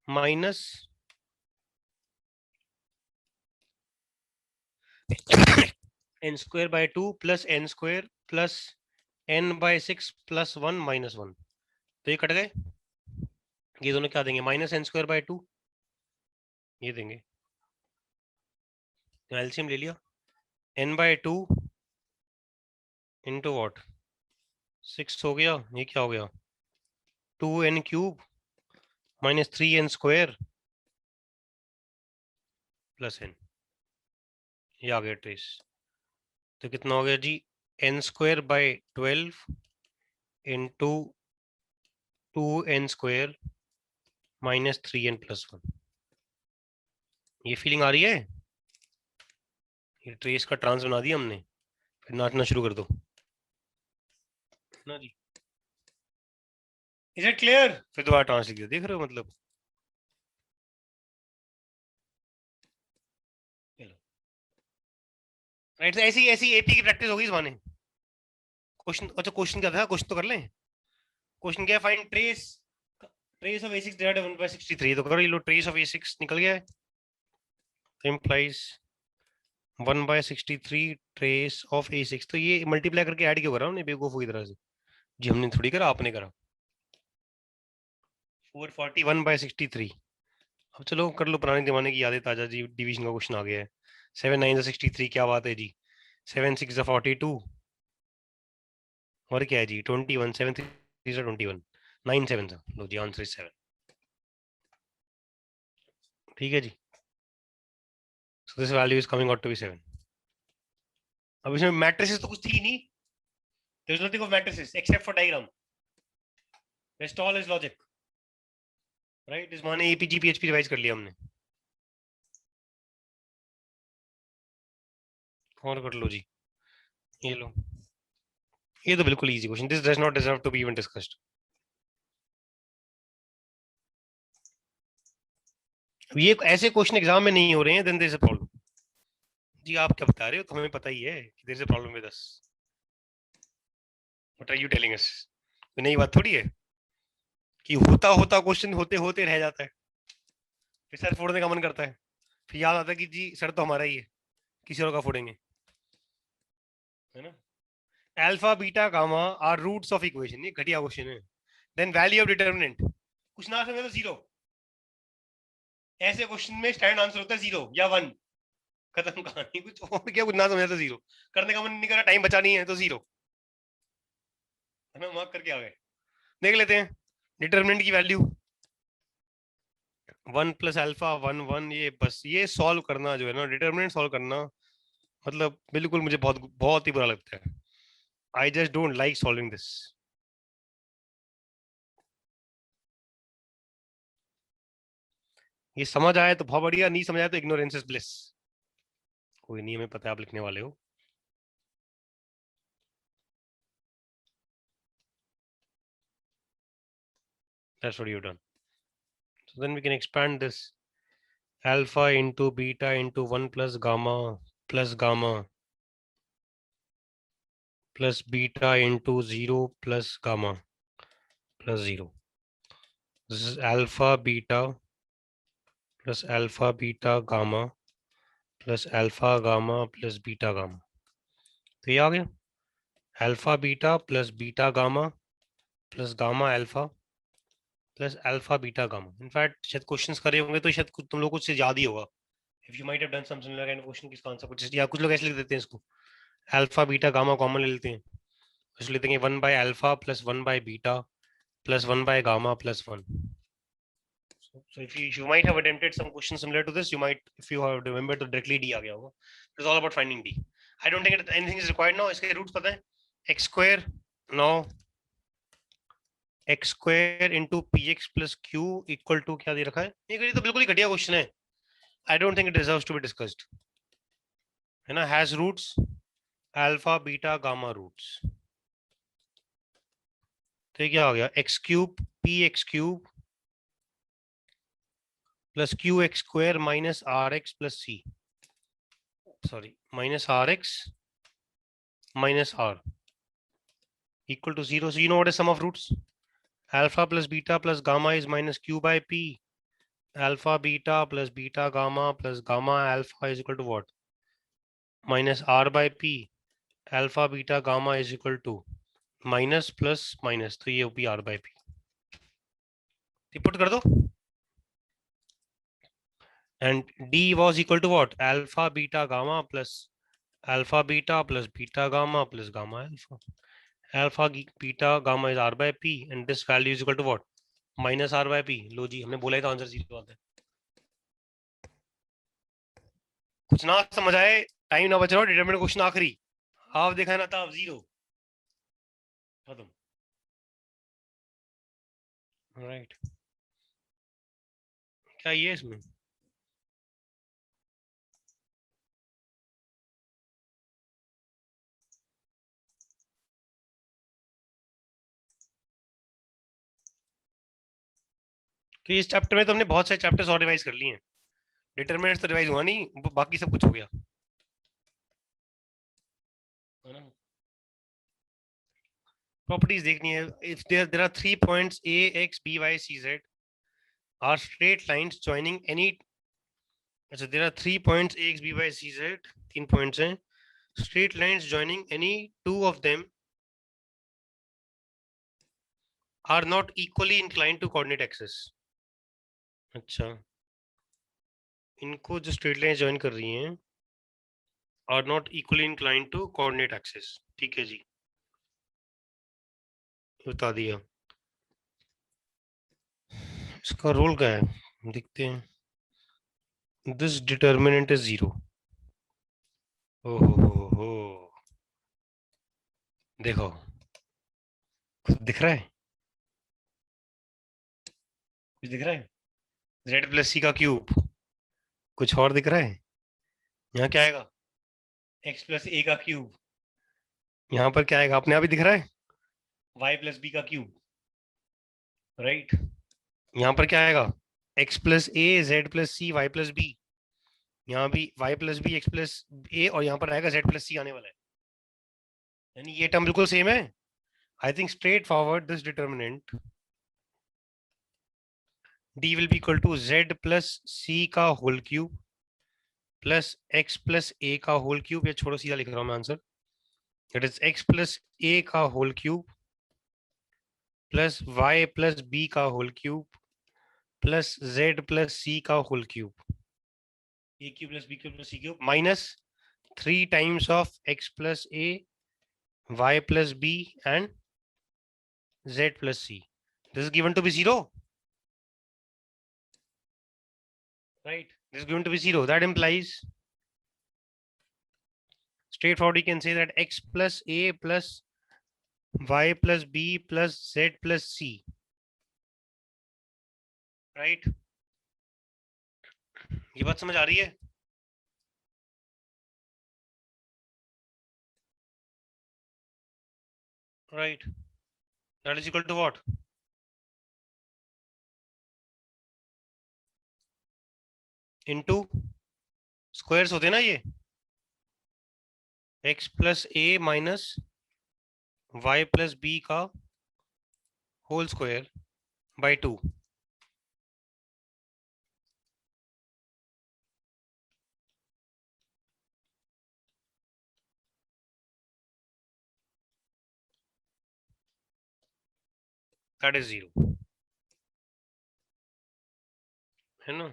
minus n²/2 plus n² plus n/6 plus 1 minus 1 तो ये कट गए ये दोनों क्या देंगे -n²/2 ये देंगे तो एलसीएम ले लिया n/2 इंटू वॉट 6 हो गया ये क्या हो गया 2n³ minus 3n² plus n ये आ गया ट्रेस तो कितना हो गया जी n²/12 into 2n² minus 3n plus 1 ये फीलिंग आ रही है ये ट्रेस का ट्रांस बना दिया हमने फिर नाचना शुरू कर दो ना जी इज इट क्लियर फिर दोबारा ट्रांस लिख दिया देख रहे हो मतलब राइट ऐसी ऐसी एपी की प्रैक्टिस होगी इस बहाने क्वेश्चन अच्छा क्वेश्चन क्या था क्वेश्चन तो कर लें क्वेश्चन क्या find trace of a6 divided 1/63 तो करो ये लो ट्रेस ऑफ a6 निकल गया है तो implies 1/63 ट्रेस ऑफ a6 तो ये मल्टीप्लाई करके ऐड क्यों कर रहा हूँ बेवकूफ की तरह से जी हमने थोड़ी करा आपने करा 441/63 अब चलो कर लो पुराने जमाने की यादें ताजा जी डिवीजन का क्वेश्चन आ गया है 7 9 63 क्या बात है जी 7 6 42 और क्या है जी 21 7 3 21 9 7 लो जी आंसर इज 7 ठीक है जी so this value is coming out to be 7 अब इसमें मैट्रिसेस तो कुछ थी नहीं there is nothing of matrices except for diagram rest all is logic right इस माने APG PHP रिवाइज कर लिया हमने और कर लो जी ये लो ये तो बिल्कुल easy question this does not deserve to be even discussed ये ऐसे क्वेश्चन एग्जाम में नहीं हो रहे हैं then there is a problem जी आप क्या बता रहे हो तो हमें पता ही है कि there is a problem with us what are you telling us तो नई बात थोड़ी है कि होता होता क्वेश्चन होते होते रह जाता है फिर सर फोड़ने का मन करता है फिर याद आता है कि जी सर तो हमारा ही है किसी और का फोड़ेंगे है ना alpha beta gamma are roots of equation ये घटिया क्वेश्चन है देन वैल्यू ऑफ डिटरमिनेंट कुछ ना समझे तो 0 ऐसे क्वेश्चन में स्टैंडर्ड आंसर होता है 0 या 1 खत्म कहानी कुछ और क्या कुछ ना समझा तो 0 करने का मन नहीं करा टाइम बचा नहीं है तो 0 है ना मार्क करके आ गए देख लेते हैं डिटरमिनेंट की वैल्यू 1 प्लस अल्फा 1 1, ये बस ये सॉल्व करना जो है ना, डिटर्मिनेंट सॉल्व करना, मतलब बिल्कुल मुझे बहुत बहुत ही बुरा लगता है. I just don't like solving this. ये समझ आए तो बहुत बढ़िया, नहीं समझ आए तो इग्नोरेंस इज ब्लिस. कोई नहीं, हमें पता है आप लिखने वाले हो. That's what you've done. So then we can expand this. Alpha into beta into 1 plus gamma plus beta into 0 plus gamma plus 0. This is alpha beta gamma plus alpha gamma plus beta gamma. तो ये आ गया alpha beta plus beta gamma plus gamma alpha plus alpha beta gamma. In fact शायद questions करे होंगे तो शायद तुम लोग कुछ से याद ही होगा. If you might have done some similar kind of question, किसका आंसर कुछ, या कुछ लोग ऐसे लिख देते हैं इसको, अल्फा बीटा गामा कॉमन ले लेते हैं, इसलिए लेते हैं 1 by alpha plus 1 by beta plus 1 by gamma plus 1. So if you might have attempted some question similar to this, you might, if you have remembered, तो directly D आ गया होगा. It's all about finding D. I don't think anything is required now. इसके roots पता है, x square now x square into px plus q equal to क्या दे रखा है, ये तो बिल्कुल ही घटिया क्वेश्चन है. I don't think it deserves to be discussed. है ना, has roots alpha beta gamma roots. तो ये क्या हो गया, x cube px cube plus qx square minus rx plus c, sorry, minus rx minus r equal to 0. So you know what is sum of roots? Alpha plus beta plus gamma is minus q by p. Alpha beta plus beta gamma plus gamma alpha is equal to what? Minus r by p. Alpha beta gamma is equal to minus plus minus, तो ये होगी r by p. Put कर दो. And d was equal to what? Alpha beta gamma plus alpha beta plus beta gamma plus gamma alpha. Alpha beta gamma is r by p, and this value is equal to what? Minus r by p. लो जी, हमने बोला ही था answer सीधी बात है. कुछ ना समझ आए, time ना बच रहा हो, डिटरमिनेंट क्वेश्चन आखिरी, हाफ देखा ना था, अब 0 खत्म. राइट, क्या ये इसमें कि इस चैप्टर में तो हमने बहुत सारे चैप्टर्स और रिवाइज कर लिए हैं. डिटरमिनेंट्स तो रिवाइज हुआ नहीं, बाकी सब कुछ हो गया. प्रॉपर्टीज देखनी है. If there are 3 points a x b y c z are straight lines joining any, अच्छा there are 3 points a x b y c z, 3 points हैं, straight lines joining any two of them are not equally inclined to coordinate axis. अच्छा, इनको जो straight line join कर रही हैं are not equally inclined to coordinate axis. ठीक है जी, बता दिया. इसका रोल क्या है, देखते हैं. This determinant is 0. ओहो, देखो दिख रहा है, कुछ दिख रहा है, z प्लस सी का क्यूब, कुछ और दिख रहा है. यहाँ क्या आएगा, x प्लस ए का क्यूब. यहाँ पर क्या आएगा, अपने आप ही दिख रहा है, y प्लस बी का क्यूब. राइट, यहाँ पर क्या आएगा, x plus A Z plus C Y plus B. यहाँ भी y plus B X plus A, और यहाँ पर आएगा z प्लस सी आने वाला है. यानी ये टर्म बिल्कुल सेम है. I think straightforward this determinant d will be equal to z plus c का whole cube plus x plus a का होल क्यूब, या छोड़ो सीधा लिख रहा हूँ मैं answer, that is x plus a का whole cube plus y plus b का whole cube plus z plus c का whole cube, a cube plus b cube plus c cube minus 3 times of x plus a, y plus b and z plus c. This is given to be 0. right? This is going to be 0. That implies straightforward, you can say that x plus a plus y plus b plus z plus c, right? ये बात समझ आ रही है? Right. That is equal to what? Into squares होते हैं ना ये, x plus a minus y plus b का whole square by 2. That is 0. है ना?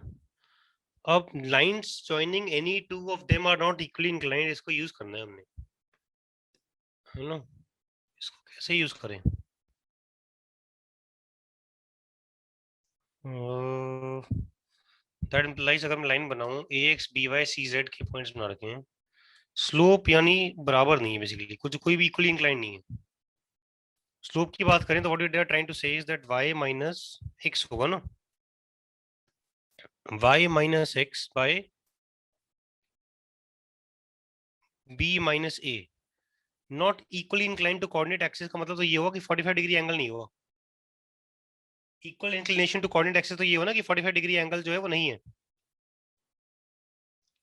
अब lines joining any two of them are not equally inclined, इसको यूज करना है हमने, है ना? इसको कैसे यूज करें? दैट इम्प्लाइज अगर मैं लाइन बनाऊं ax by cz के पॉइंट्स बना रखे हैं, स्लोप यानी बराबर नहीं है, बेसिकली कुछ कोई भी इक्वली इंक्लाइंड नहीं है. स्लोप की बात करें तो what we are trying to say is that y minus x होगा ना, y minus x by b minus a not equally inclined to coordinate axis. का मतलब तो ये हुआ कि 45 डिग्री एंगल नहीं हुआ. Equal inclination to coordinate axis तो ये हो ना कि 45 डिग्री एंगल जो है वो नहीं है,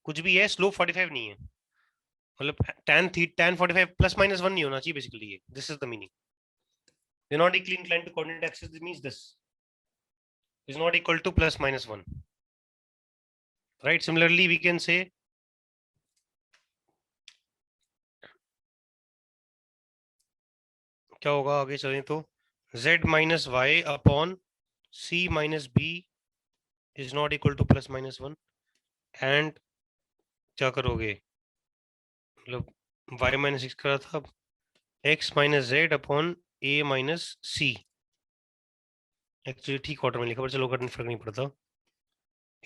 कुछ भी है, स्लोप 45 नहीं है. मतलब tan 45 प्लस माइनस 1 नहीं होना चाहिए बेसिकली. ये this is the meaning. They not equally inclined to coordinate axis, this means this is not equal to plus minus 1, right? Similarly we can say क्या होगा आगे चलें तो z minus y upon c minus b is not equal to plus minus 1. and क्या करोगे, मतलब y minus 6 करा था, x minus z upon a minus c. Actually ठीक ऑर्डर में लिखा पर चलो करने फर्क नहीं पड़ता.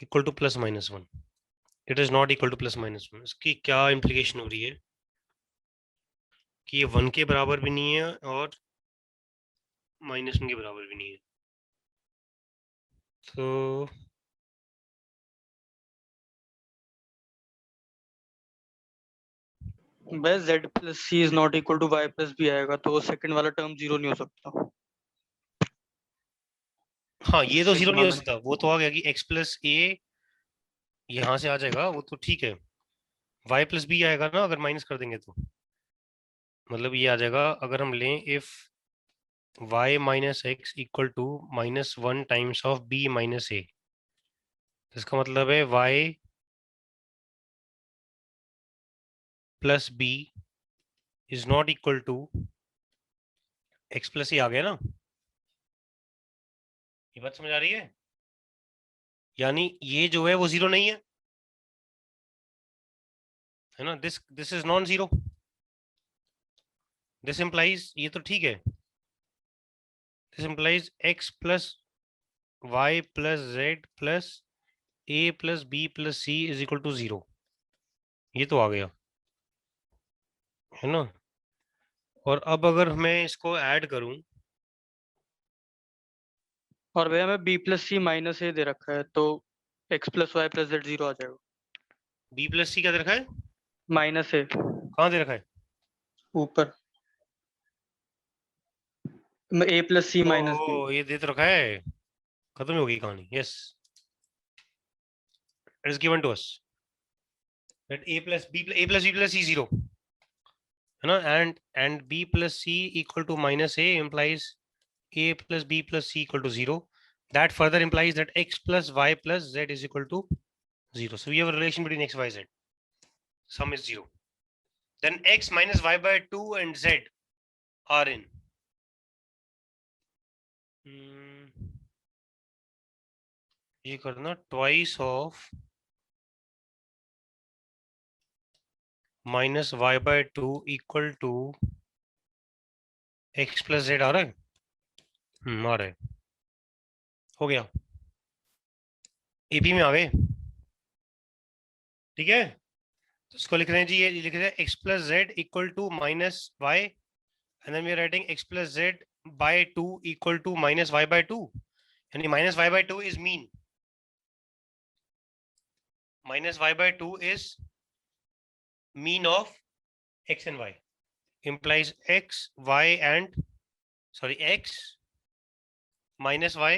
Equal two plus minus 1. It is not equal two plus minus 1. इसकी क्या इम्प्लीकेशन हो रही है कि ये 1 के बराबर भी नहीं है और माइनस 1 के बराबर भी नहीं है. तो भाई z plus C is not equal to y plus B आएगा, तो वो सेकंड वाला टर्म जीरो नहीं हो सकता. हाँ ये तो इससे जीरो नहीं हो माना सकता. वो तो आ गया कि x प्लस ए यहाँ से आ जाएगा, वो तो ठीक है. y प्लस बी आएगा ना अगर माइनस कर देंगे तो, मतलब ये आ जाएगा अगर हम लें if y minus X equal to minus 1 times of b minus A. इसका मतलब है y plus B is not equal to X plus A. आ गया ना, ये बात समझ आ रही है? यानी ये जो है वो जीरो नहीं है ना. This is non zero. This implies, ये तो ठीक है, this implies x plus y plus z plus a plus b plus c is equal to 0. ये तो आ गया, है ना. और अब अगर मैं इसको ऐड करूं, और भैया हमें b plus C minus A दे रखा है, तो x plus Y plus Z zero आ जाएगा. b प्लस सी क्या दे रखा है, माइनस ए कहाँ दे रखा है? ऊपर, a plus C minus B. ओ ये दे तो रखा है, खत्म हो गई कहानी. Yes, it is given to us that a plus b plus c 0, है ना. And b plus c equal to minus a implies a plus b plus c equal to 0. That further implies that x plus y plus z is equal to 0. So we have a relation between x, y, z. Sum is 0. Then x minus y by 2 and z are in. ये करना twice of minus y by 2 equal to x plus z आ रहा है. आ रहा है, हो गया. AP में आ गए. ठीक है, तो इसको लिख रहे हैं जी, ये लिख रहे हैं x plus z equal to minus y, and then we are writing x plus z by 2 equal to minus y by 2, यानी minus y by 2 is mean, minus y by 2 is mean of x and y, implies x y and x minus y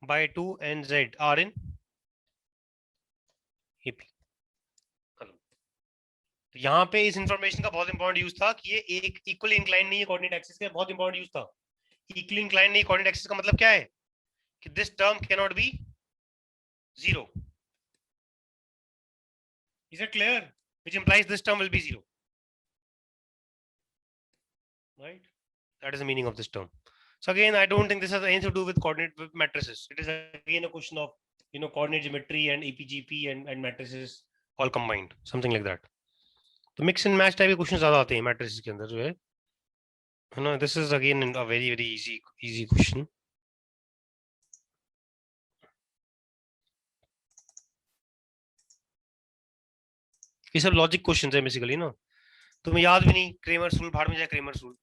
by 2 and z are in AP. तो यहाँ पे इस information का बहुत important use था कि ये एक इक्वली इंक्लाइन नहीं है कोऑर्डिनेट एक्सिस का, बहुत इंपॉर्टेंट यूज था। इक्वली इंक्लाइन नहीं कोऑर्डिनेट एक्सिस का मतलब क्या है कि this term can not be zero, is it clear, which implies this term will be zero, right? That is the meaning of this term. So again, I don't think this has anything to do with coordinate matrices. It is again a question of, you know, coordinate geometry and EPGP and matrices all combined, something like that. तो mix and match type के questions ज़्यादा आते हैं matrices के अंदर जो है ना. This is again a very very easy question. ये सब logic questions है basically ना, तुम्हें याद भी नहीं, Kramer's rule भाड़ में जाए Kramer's rule.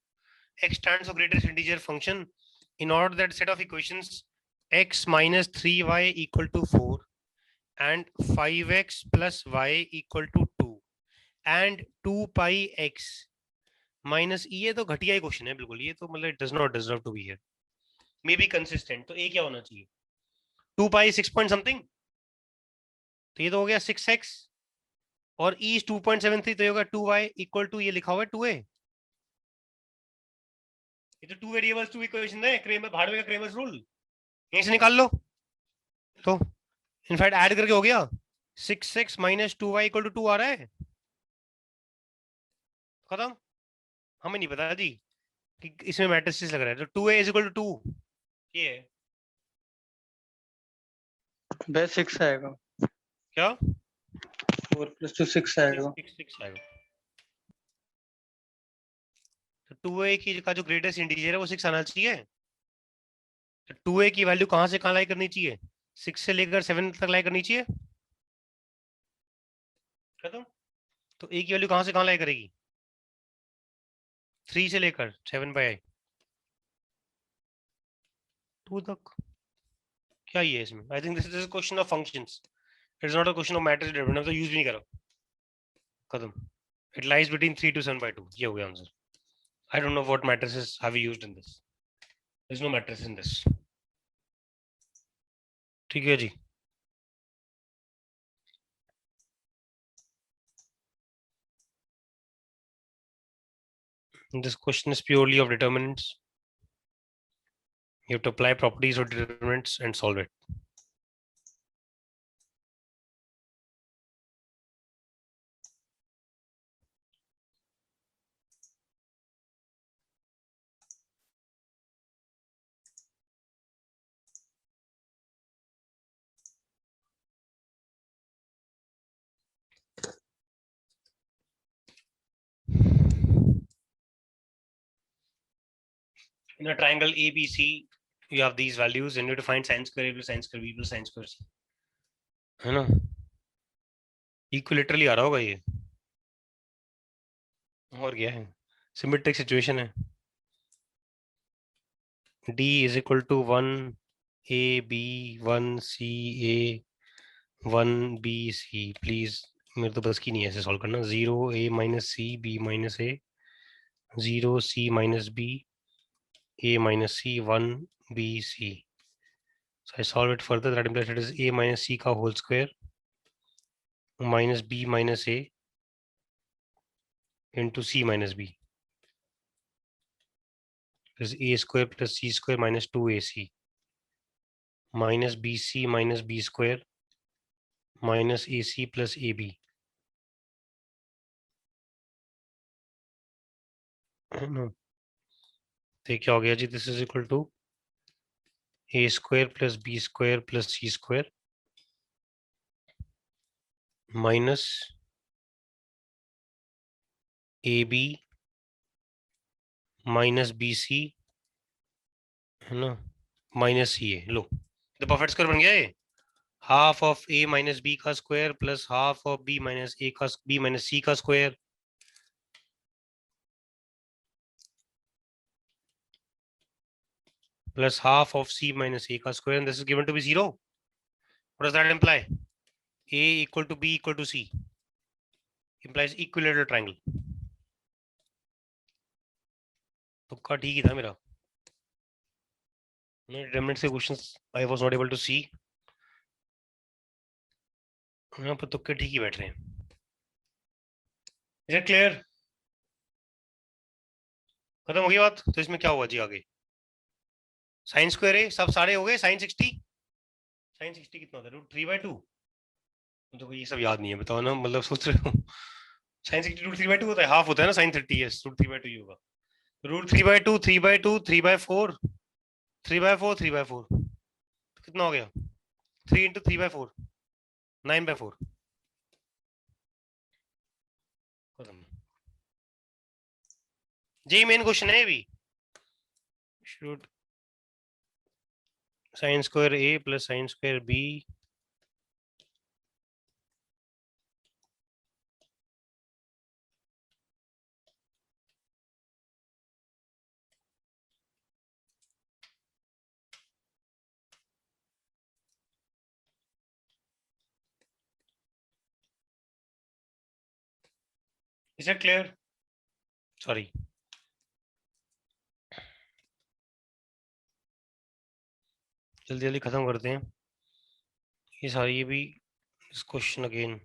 X stands for greatest integer function. In order that set of equations x minus 3y equal to 4 and 5x plus y equal to 2 and 2 pi x minus e, ये तो घटिया ही question है बिल्कुल, ये तो मतलब does not deserve to be here. May be consistent, तो a क्या होना चाहिए, 2 pi 6 point something, तो ये तो हो गया 6x, और e is 2.73, तो ये होगा 2y equal to, ये लिखा हुआ है 2a, ये तो 2 वेरिएबल्स 2 इक्वेशन है, क्रेमर भाड़वे का क्रेमर्स रूल यहीं से निकाल लो, तो इनफैक्ट ऐड करके हो गया 6x minus 2y equal to 2 आ रहा है, खत्म। हमें नहीं पता जी कि इसमें मैट्रिसेस लग रहा है, तो 2a is equal to 2 ये है वह 6 आएगा, क्या, 4 + 2 6 आएगा। 6 आएगा, तो 2a की का जो ग्रेटेस्ट इंटीजर है वो 6 आना चाहिए, तो 2a की वैल्यू कहां से कहां लाई करनी चाहिए, 6 से लेकर 7 तक लाई करनी चाहिए, खत्म। तो a की वैल्यू कहां से कहां लाई करेगी, 3 से लेकर 7 by 2 तक, क्या ये है इसमें, आई think this is question of functions, it is not a question of matrix development, तो यूज भी नहीं करा, खत्म। It lies between 3 to 7 by 2, ये हो गया answer. I don't know what matrices have you used in this. There's no matrix in this. ठीक है जी, this question is purely of determinants. You have to apply properties of determinants and solve it. In a triangle ABC, you have these values, and you have to find sin square A plus sin square B plus sin square C. है ना, इक्विलेटरली आ रहा होगा ये, और क्या है, symmetric situation है, D is equal to 1 A B 1 C A 1 B C. Please मेरे तो बस की नहीं है ऐसे सॉल्व करना, 0 A minus C B minus A 0 C minus B A minus C 1 B C. So I solve it further, that implies it is A minus C का whole square minus B minus A into C minus B. This is A square plus C square minus 2AC minus BC minus B square minus AC plus AB. No. तो क्या हो गया जी, this is equal to A square plus B square plus C square minus AB minus BC, है ना, minus सी ए, लो तो perfect square बन गया ये। Half of a minus b का square plus half of b minus a का b minus c का square plus half of c minus a का square, and this is given to be 0. What does that imply? A equal to b equal to c implies equilateral triangle. तुक्का ठीक ही था मेरा. Determinant से questions I was not able to see. यहाँ पर तुक्के ठीक ही बैठ रहे हैं. Is it clear? खत्म हो गई बात. तो इसमें क्या हुआ जी आगे? साइन स्क्वायर है, सब सारे हो गए. साइन 60 कितना होता है? √3/2. तो ये सब याद नहीं है, बताओ ना, मतलब सोच रहे हो. साइन 60 √3/2 होता है, हाफ होता है ना साइन 30. यस, √3/2 ही होगा. √3/2 3/2 3/4 3/4 3/4 कितना हो गया? 3 into 3/4 9/4. जी मेन क्वेश्चन है भी. Should sine square a plus sine square b is it clear? Sorry, जल्दी जल्दी खत्म करते हैं ये सारी. ये भी इस क्वेश्चन अगेन.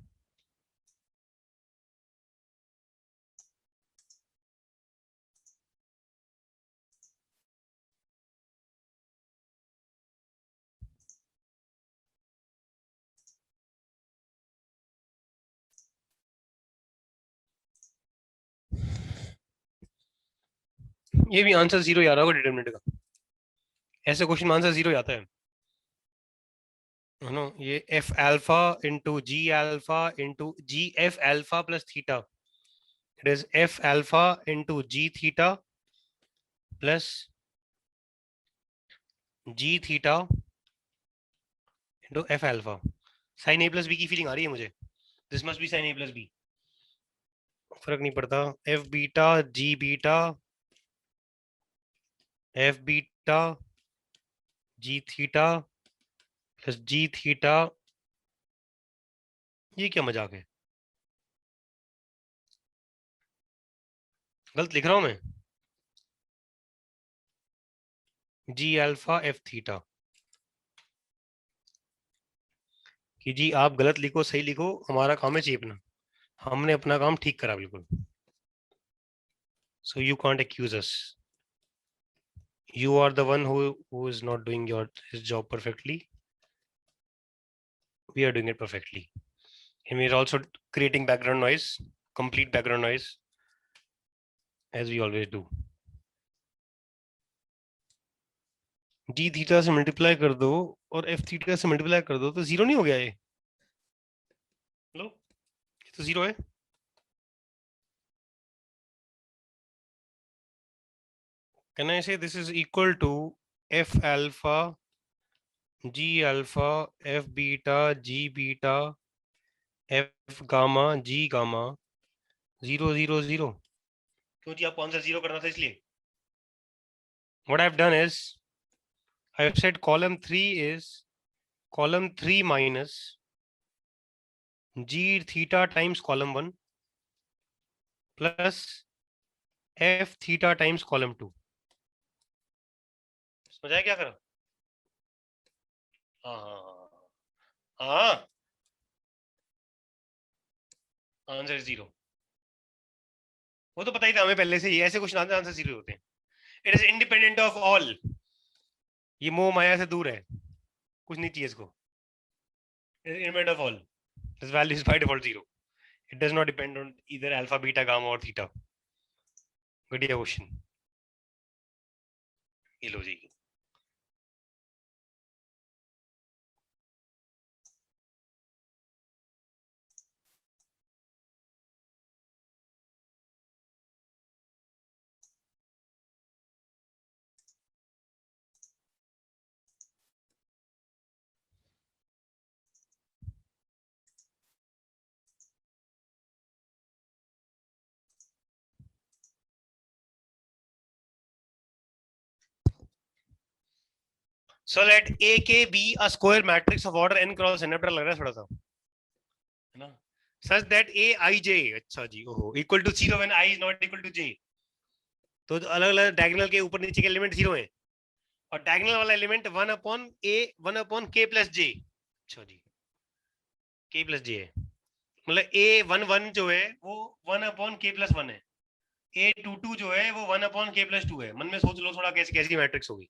ये भी आंसर 0 आ रहा होगा डिटरमिनेंट का. ऐसे क्वेश्चन में आंसर 0 आता है नो. ये f alpha into g alpha into g f alpha plus theta. It is f alpha into g theta plus g theta into f alpha. sin a plus b की feeling आ रही है मुझे. This must be sin a plus b. फर्क नहीं पड़ता. f beta g beta f beta g theta plus g theta. ये क्या मजाक है? गलत लिख रहा हूं मैं. g alpha f theta. कि जी आप गलत लिखो सही लिखो, हमारा काम है चेपना. हमने अपना काम ठीक करा बिल्कुल. So you can't accuse us. You are the one who is not doing his job perfectly. We are doing it perfectly. And we are also creating background noise, complete background noise, as we always do. d theta से multiply कर दो और f theta से multiply कर दो तो 0 नहीं हो गया ये? लो, ये तो 0 है. Can I say this is equal to f alpha g alpha f beta g beta f gamma g gamma 0 0 0? क्यों जी आपको आंसर 0 करना था इसलिए. What I've done is I've said column 3 is column 3 minus g theta times column 1 plus f theta times column 2. समझ आया क्या करा? हाँ, आंसर 0. वो तो पता ही था हमें पहले से ही, ऐसे क्वेश्चन आते आंसर 0 होते हैं. It is independent of all. ये मोह माया से दूर है, कुछ नहीं चाहिए इसको. Independent of all. This value is by default 0. It does not depend on either alpha, beta, gamma or theta. बढ़िया क्वेश्चन. ये लो जी. So let AK be a square matrix of order n cross n. लग रहा है थोड़ा सा, है ना? Such that Aij, अच्छा जी, ओहो, equal to 0 when I is not equal to j. तो अलग अलग डायगोनल के ऊपर नीचे के एलिमेंट 0 है, और डायगोनल वाला element 1 upon k plus j. अच्छा जी, k प्लस j है, मतलब A11 जो है वो 1 अपॉन k प्लस 1 है, A22 जो है वो 1 अपॉन k प्लस 2 है. मन में सोच लो थोड़ा कैसी कैसी मैट्रिक्स होगी.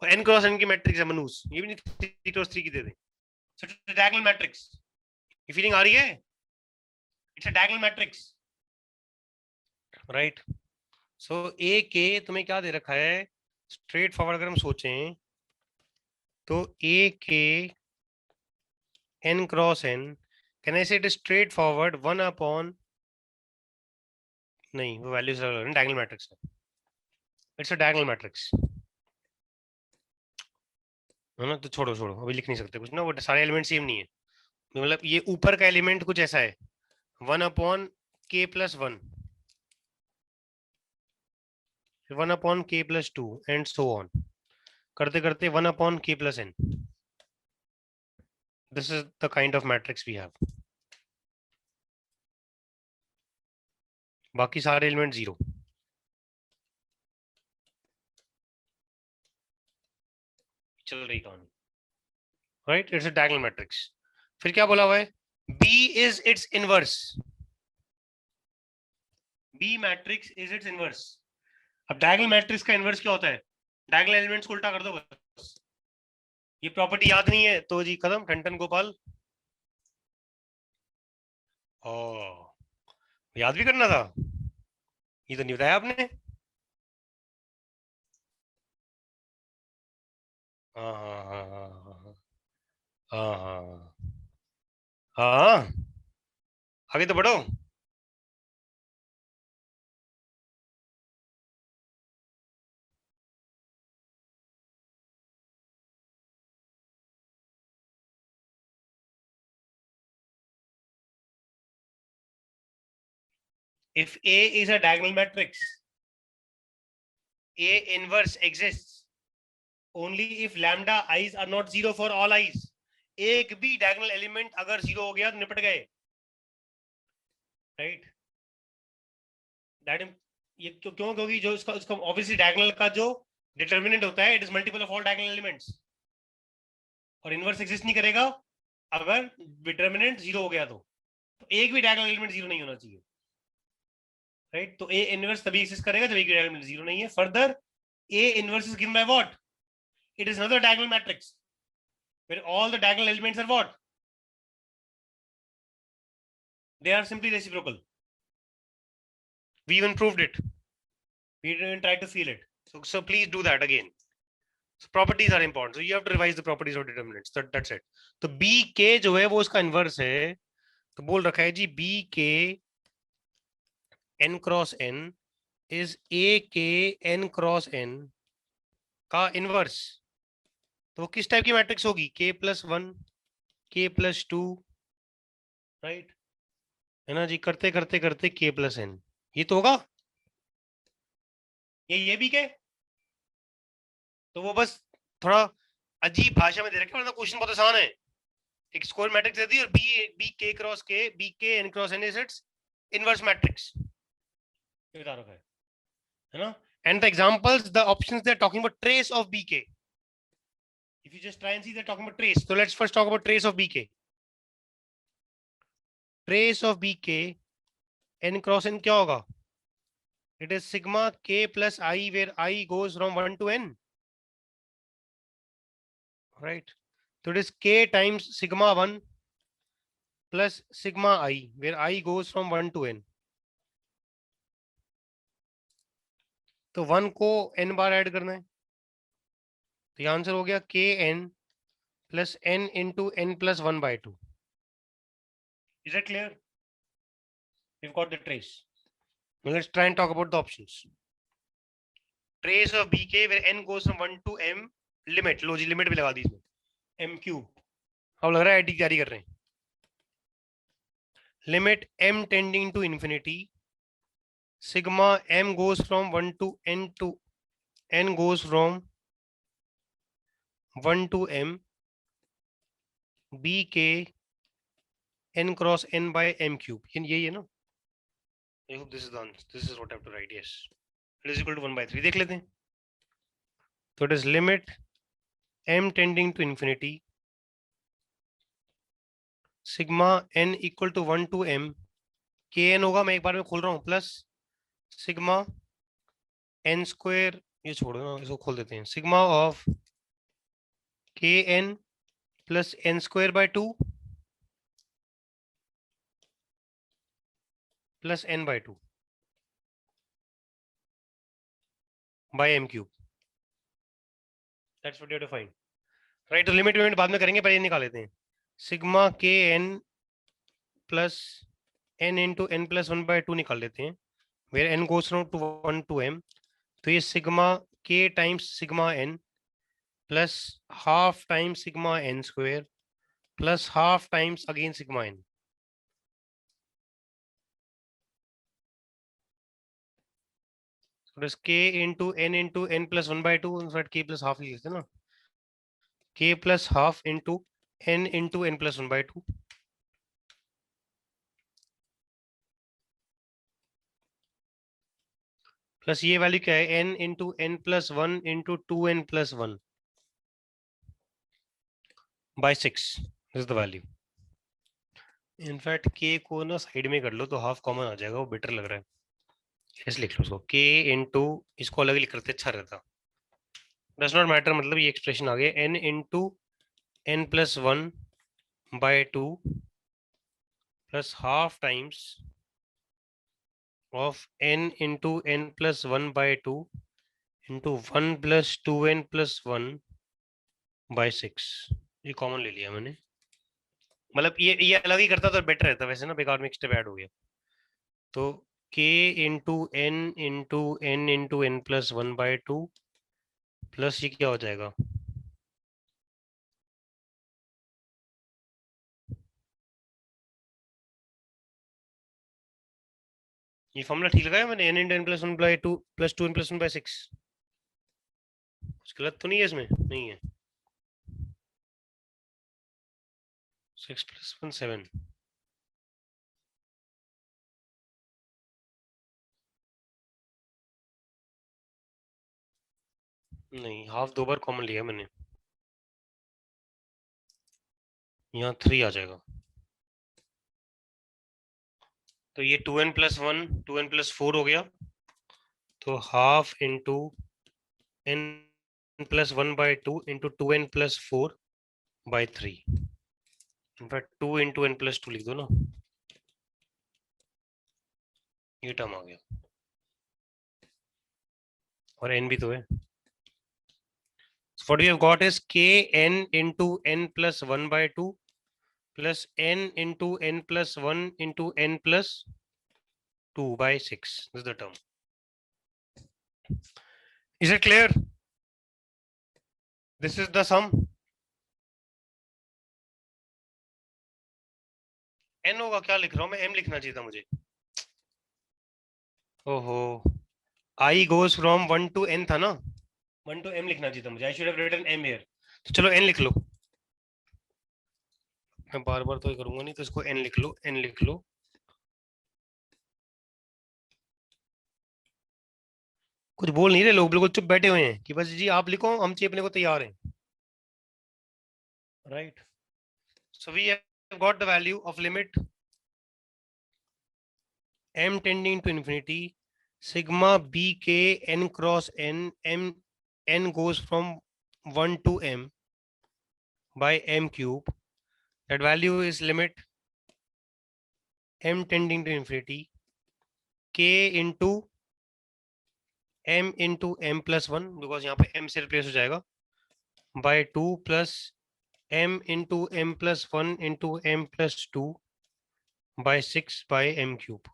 और n क्रॉस n की मैट्रिक्स है मनूस, ये भी नहीं 3 क्रॉस 3 की दे दे. सो डायगोनल मैट्रिक्स, ये फीलिंग आ रही है? It's a diagonal matrix, right? So A K तुम्हें क्या दे रखा है? स्ट्रेट फॉरवर्ड अगर हम सोचें तो A K n cross n, can I say it is straightforward 1 upon, नहीं वो वैल्यूज डायगोनल मैट्रिक्स है, इट्स अ डायगोनल मैट्रिक्स, है ना? तो छोड़ो छोड़ो, अभी लिख नहीं सकते कुछ ना, वो सारे एलिमेंट सेम नहीं है. मतलब ये ऊपर का एलिमेंट कुछ ऐसा है 1 upon k plus 1, 1 upon k plus 2 and so on, करते करते 1 upon k plus n. This is the kind of matrix we have. बाकी सारे एलिमेंट 0. चल रही कहानी, right? It's a diagonal matrix. फिर क्या बोला हुआ है? B is its inverse. B matrix is its inverse. अब डायगोनल मैट्रिक्स का इनवर्स क्या होता है? डायगोनल एलिमेंट्स को उल्टा कर दो बस. ये प्रॉपर्टी याद नहीं है तो जी खत्म, टंटन गोपाल. ओ, याद भी करना था, ये तो नहीं बताया आपने. हाँ हाँ हाँ हाँ हाँ हाँ हाँ हाँ, आगे तो बढ़ो. If A is a diagonal matrix, A inverse exists only if lambda i's are not 0 for all i's. एक भी diagonal element अगर 0 हो गया तो निपट गए, राइट? दैट ये क्यों? क्योंकि जो इसका उसका ऑब्वियसली diagonal का जो डिटर्मिनेंट होता है, it is multiple of all diagonal elements, और इनवर्स एग्जिस्ट नहीं करेगा अगर डिटर्मिनेंट 0 हो गया तो एक भी diagonal element 0 नहीं होना चाहिए, राइट? तो A इनवर्स तभी एग्जिस्ट करेगा जब एक भी diagonal element 0 नहीं है. Further A inverse is given by what? It is another diagonal matrix where all the diagonal elements are what? They are simply reciprocal. We even proved it. We didn't even try to feel it. So please do that again. So properties are important. So you have to revise the properties of determinants. That's it. तो BK जो है वो उसका inverse है. तो बोल रखा है जी BK n cross n is AK n cross n का इनवर्स. तो वो किस टाइप की मैट्रिक्स होगी? K plus 1, K plus 2, right? है ना जी? करते करते करते K plus n, ये तो होगा. ये भी के, तो वो बस थोड़ा अजीब भाषा में दे रखे, मतलब क्वेश्चन बहुत आसान है. एक स्क्वायर मैट्रिक्स दे दी और बी के cross K, B K N cross N is its inverse matrix, ये बता रखा है ना? And the examples, the options they are talking about trace of B K. If you just try and see they are talking about trace. so let's first talk about trace of bk. trace of bk n cross n क्या होगा? It is sigma k plus I where I goes from 1 to n, right? So it is k times sigma 1 plus sigma I where I goes from 1 to n. तो 1 को n बार add करना है, तो ये answer हो गया k n plus n into n plus 1 by 2. Is that clear? We've got the trace. Now let's try and talk about the options. Trace of bk where n goes from 1 to m, limit, लो जी limit भी लगा दी इसमें, m cube. अब लग रहा है AD जारी कर रहे हैं. Limit m tending to infinity, sigma m goes from 1 to n goes from 1 to m b k n cross n by m cube, यही है ना? I hope this is the answer. This is what I have to write. Yes, it is equal to 1 by 3. देख लेते हैं. So it is limit m tending to infinity sigma n equal to 1 to m kn होगा, मैं एक बार में खोल रहा हूँ, प्लस सिग्मा n स्क्वायर, ये छोड़ो ना, इसको खोल देते हैं, sigma of kn plus n square by 2 plus n by 2 by m cube. That's what you have to find. Right, तो लिमिट बाद में करेंगे, पहले ये निकाल लेते हैं. सिग्मा के n plus n into n plus 1 by 2 निकाल लेते हैं, where n goes from to 1 to m. तो ये sigma k times sigma n plus half times sigma n square plus half times again sigma n. So it is k into n plus 1 by 2, in fact k plus half लिख लेते हैं ना, k plus half into n plus 1 by 2 plus ये value क्या है, n into n plus 1 into 2n plus 1 by 6. This is the value. In fact k को ना side में कर लो तो हाफ कॉमन आ जाएगा, वो बेटर लग रहा है. ऐसे लिख लो उसको, k into, इसको अलग लिख करते अच्छा रहता. डज नॉट मैटर, मतलब ये एक्सप्रेशन आ गया, n into n plus 1 by 2 plus half times of n into n plus 1 by 2 into 1 plus 2n plus 1 by 6. ये कॉमन ले लिया मैंने, मतलब ये अलग ही करता तो बेटर रहता, वैसे ना बेकार में एक स्टेप ऐड हो गया. तो k into n plus 1 by 2 plus ये क्या हो जाएगा, ये फॉर्मूला ठीक लगाया मैंने, n into n plus 1 by 2 plus 2n plus 1 by 6. कुछ गलत तो नहीं है इसमें? नहीं है. 6 plus 1 7. नहीं, हाफ दो बार कॉमन लिया मैंने, यहाँ 3 आ जाएगा. तो ये 2n plus 1 2n plus 4 हो गया, तो half into n plus 1 by 2 into 2n plus 4 by 3. In fact 2 into n plus 2 लिख दो ना, ये टर्म आ गया, और n भी तो है. So what we have got is kn into n plus 1 by 2 plus n into n plus 1 into n plus 2 by 6. This is the term. Is it clear? This is the sum. n होगा, क्या लिख रहा हूं मैं, m लिखना चाहिए था मुझे. ओहो, I goes from 1 to n था ना, 1 to m लिखना चाहिए था मुझे. I should have written m here. तो चलो n लिख लो, मैं बार बार तो करूंगा नहीं, तो इसको n लिख लो, n लिख लो. कुछ बोल नहीं रहे लोग, बिल्कुल चुप बैठे हुए हैं कि बस जी आप लिखो, हम चेपने को तैयार हैं. Right. So we have got the value of limit m tending to infinity sigma bk n cross n, n goes from 1 to m by m cube. That value is limit m tending to infinity k into m into m plus 1, because यहाँ पे m से replace हो जाएगा, by 2 plus m into m plus 1 into m plus 2 by 6 by m cube.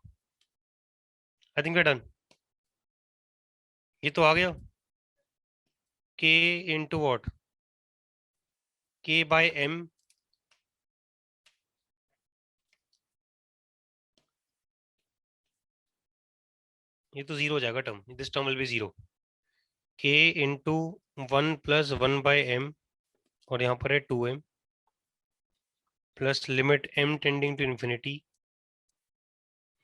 I think we're done. ये तो आ गया, k into what, k by m ये तो 0 हो जाएगा term, this term will be 0. k into 1 plus 1 by m और यहाँ पर है 2m plus limit m tending to infinity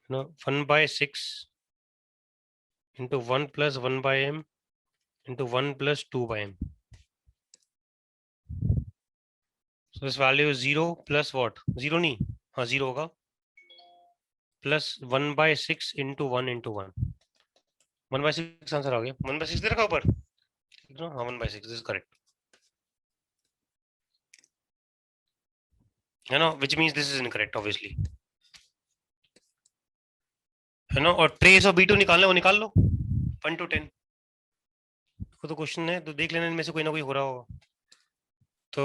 1/6 into 1 plus 1 by m into 1 plus 2 by m. So this value is 0 plus what? 0 नहीं, हाँ 0 होगा, plus 1/6 into 1 into 1. 1/6 answer आ गया. 1/6 दे रखा ऊपर, हाँ 1/6, this is correct. है ना, which means this is incorrect obviously. है ना, और ट्रेस ऑफ B2 निकालना, वो निकाल लो 1 to 10. वो तो क्वेश्चन है, तो देख लेना इनमें से कोई ना कोई हो रहा होगा. तो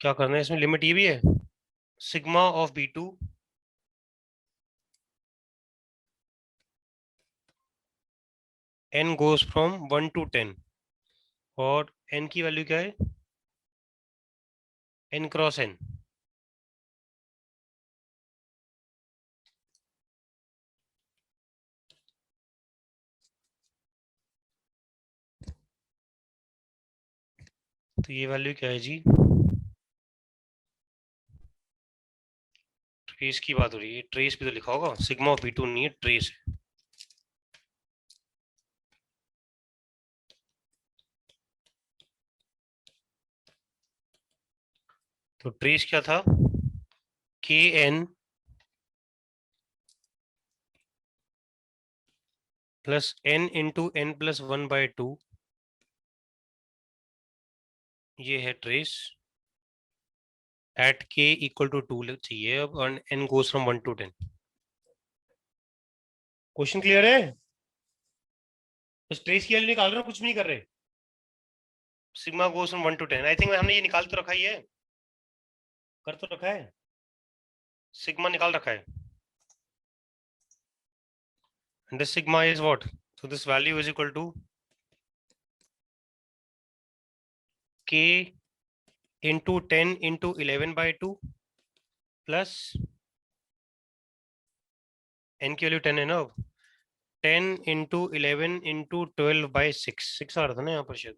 क्या करना है इसमें, लिमिट ये भी है, sigma of B2 n goes from 1 to 10 और n की वैल्यू क्या है, n क्रॉस n. तो ये वैल्यू क्या है जी, ट्रेस की बात हो रही है, ट्रेस भी तो लिखा होगा, सिग्मा ऑफ B2 नहीं है, ट्रेस है. तो ट्रेस क्या था, kn plus n into n plus 1/2, ये है trace at k equal to 2 चाहिए अब, और n goes from 1 to 10. Question clear है, बस ट्रेस की वैल्यू निकाल रहे हो, कुछ भी नहीं कर रहे. Sigma goes from 1 to 10. I think हमने ये निकाल तो रखा ही है, कर तो रखा है, सिग्मा निकाल रखा है. And this sigma is what? So this value is equal to k into 10 into 11/2 plus n की वैल्यू 10 है ना, 10 into 11 into 12/6. 6 आ रहा था ना यहाँ पर शायद,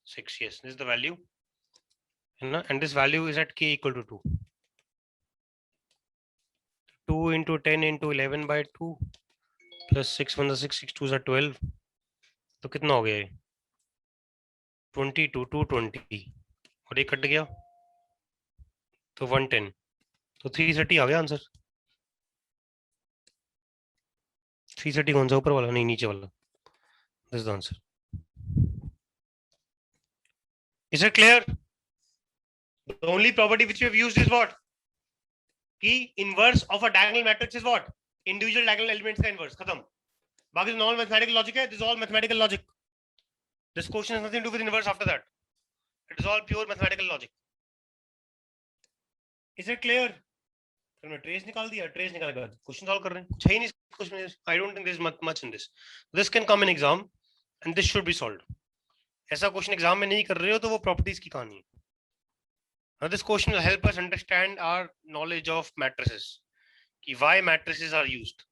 6. yes, this is the value, है ना, and this value is at k equal to 2. 2 into 10 into 11/2 plus 6 1 6, 6 2 12. तो कितना हो गया ये, 22, 220, और ये कट गया तो 110, तो 330 आ गया आंसर. 330 कौन सा, ऊपर वाला नहीं, नीचे वाला. This is the answer. Is it clear? The only property which we have used is what? कि inverse of a diagonal matrix is what? Individual diagonal elements का inverse, खत्म. बाकी जो normal mathematical logic है, this is all mathematical logic. This question has nothing to do with inverse after that. It is all pure mathematical logic. Is it clear? फिर मैं trace निकाल दिया, trace निकाल के बाद क्वेश्चन सॉल्व कर रहे हैं, कुछ है ही नहीं क्वेश्चन में. I don't think there is much in this. This can come in exam and this should be solved. ऐसा क्वेश्चन एग्जाम में नहीं कर रहे हो तो वो प्रॉपर्टीज की कहानी है. Now this question will help us understand our knowledge of matrices. कि why matrices are used.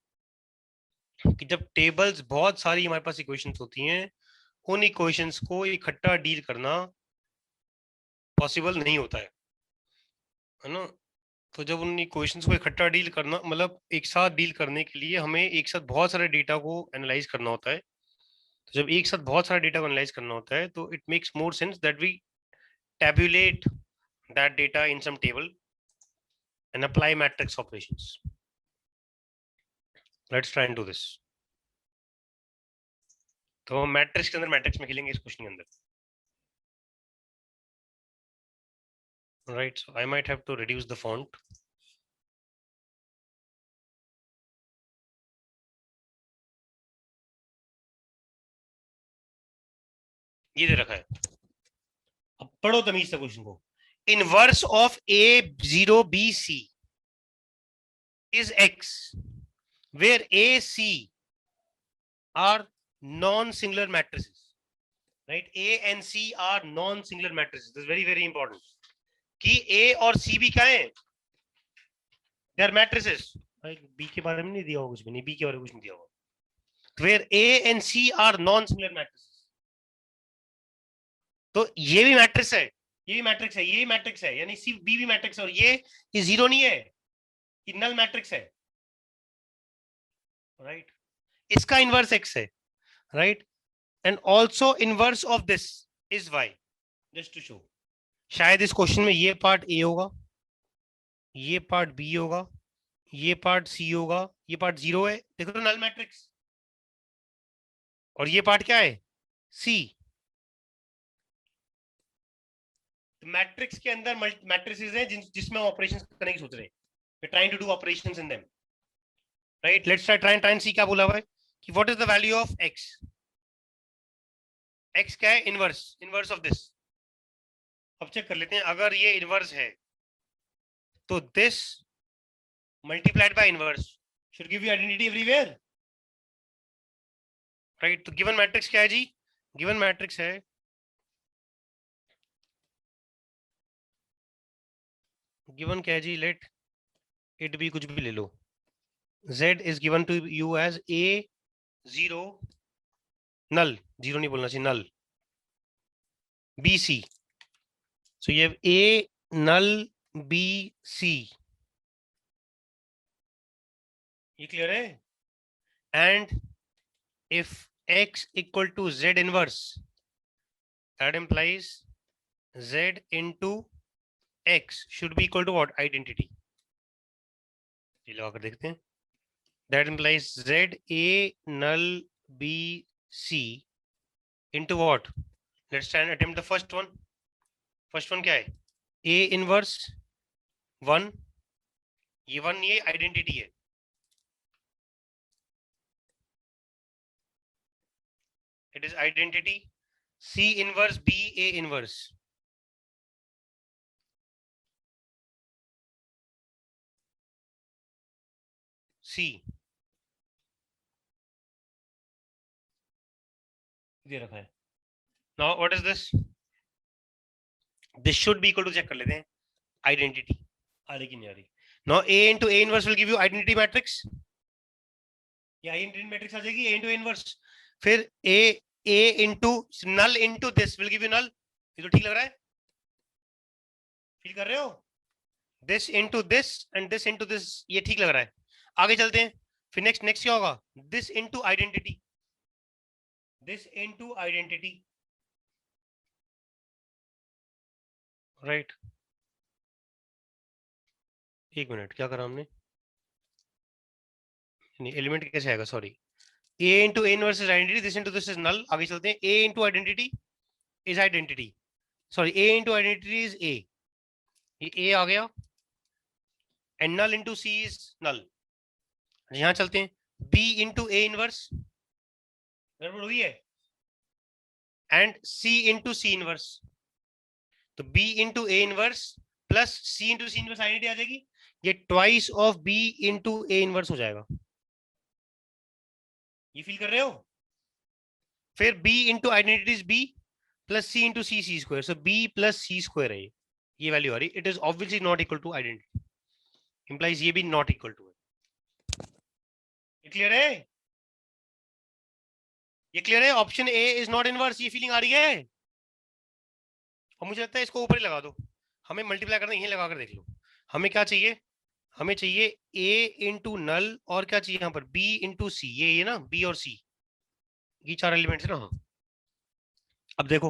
कि जब टेबल्स बहुत सारी हमारे पास इक्वेशंस होती हैं, उन इक्वेशंस को इकट्ठा डील करना पॉसिबल नहीं होता है ना. तो जब उन इक्वेशंस को इकट्ठा डील करना, मतलब एक साथ डील करने के लिए हमें एक साथ बहुत सारे डेटा को एनालाइज करना होता है. तो जब एक साथ बहुत सारे डेटा को एनालाइज करना होता है, तो it makes more sense that we tabulate that data in some table and apply matrix operations. Let's try and do this. तो हम मैट्रिक्स के अंदर मैट्रिक्स में खेलेंगे इस क्वेश्चन के अंदर. Right, so I might have to reduce the font. ये दे रखा है, अब पढ़ो तमीज से क्वेश्चन को. Inverse of A0BC is X, where AC are non-singular matrices. Right, A and C are non-singular matrices. This is very very important. कि A और C भी क्या है, they are matrices. B के बारे में नहीं दिया होगा कुछ भी, नहीं B के बारे में कुछ नहीं दिया होगा. Where A and C are non-singular matrices. तो ये भी मैट्रिक्स है, ये भी मैट्रिक्स है, ये भी मैट्रिक्स है, यानी सी बी भी मैट्रिक्स है, और ये जीरो नहीं है, ये नल मैट्रिक्स है, राइट? इसका इनवर्स एक्स है, right? And also inverse of this is y, just to show. शायद इस क्वेश्चन में ये पार्ट ए होगा, ये पार्ट बी होगा, ये पार्ट सी होगा, ये पार्ट जीरो है, देखो तो नल मैट्रिक्स, और ये पार्ट क्या है, सी। मैट्रिक्स के अंदर मैट्रिसेस हैं जिसमें ऑपरेशंस करने की सोच रहे हैं, we trying to do operations in them, right? Let's try and see क्या बोला हुआ है कि what is the value of x. X क्या है, इनवर्स ऑफ दिस। अब चेक कर लेते हैं, अगर ये इनवर्स है तो this multiplied by inverse should give you identity everywhere, right? तो गिवन मैट्रिक्स क्या है जी, गिवन मैट्रिक्स है गिवन क्या है जी, लेट इट बी कुछ भी ले लो, z is given to you as a 0 null, zero नहीं बोलना चाहिए, null bc, so you have a null bc, ये क्लियर है? and if x equal to z inverse, that implies z into x should be equal to what, identity। ये लगा कर देखते हैं, that implies z a null b c into what, let's try and attempt the first one क्या है, a inverse 1, ये 1 ये identity है, it is identity, c inverse b a inverse, c दे रखा है। now what is this, this should be equal to, check कर लेते हैं आइडेंटिटी आ रही कि नहीं आ रही। now a into a inverse will give you identity matrix, ये आइडेंटिटी मैट्रिक्स आ जाएगी a into a inverse, फिर a into null into this will give you null, ये तो ठीक लग रहा है, फील कर रहे हो, this into this and this into this, ये ठीक लग रहा है। आगे चलते हैं, फिर नेक्स्ट क्या होगा, this into identity, राइट? एक मिनट, क्या करा हमने, नहीं एलिमेंट कैसे आएगा, sorry, a into a inverse is identity, this into this is null। आगे चलते हैं, a into identity is identity, sorry a into identity is a, ये a आ गया, and null into c is null। यहां चलते हैं, b into a inverse, गड़बड़ हुई है, and c into c inverse, तो b into a inverse plus c into c inverse identity आ जाएगी, ये twice of b into a inverse हो जाएगा, ये फील कर रहे हो? फिर b into identity is b plus c into c square, so b plus c square है ये वैल्यू आ रही, it is obviously not equal to identity, implies ये भी नॉट इक्वल टू है। ये क्लियर है? ये क्लियर है? Option A is not inverse, ये फीलिंग आ रही है? और मुझे लगता है इसको ऊपर ही लगा दो, हमें मल्टीप्लाई करना, यहीं लगा कर देख लो। हमें क्या चाहिए, हमें चाहिए a इंटू नल, और क्या चाहिए यहाँ पर, b इंटू सी, ये ना b और c, ये चार एलिमेंट्स है ना। हाँ अब देखो,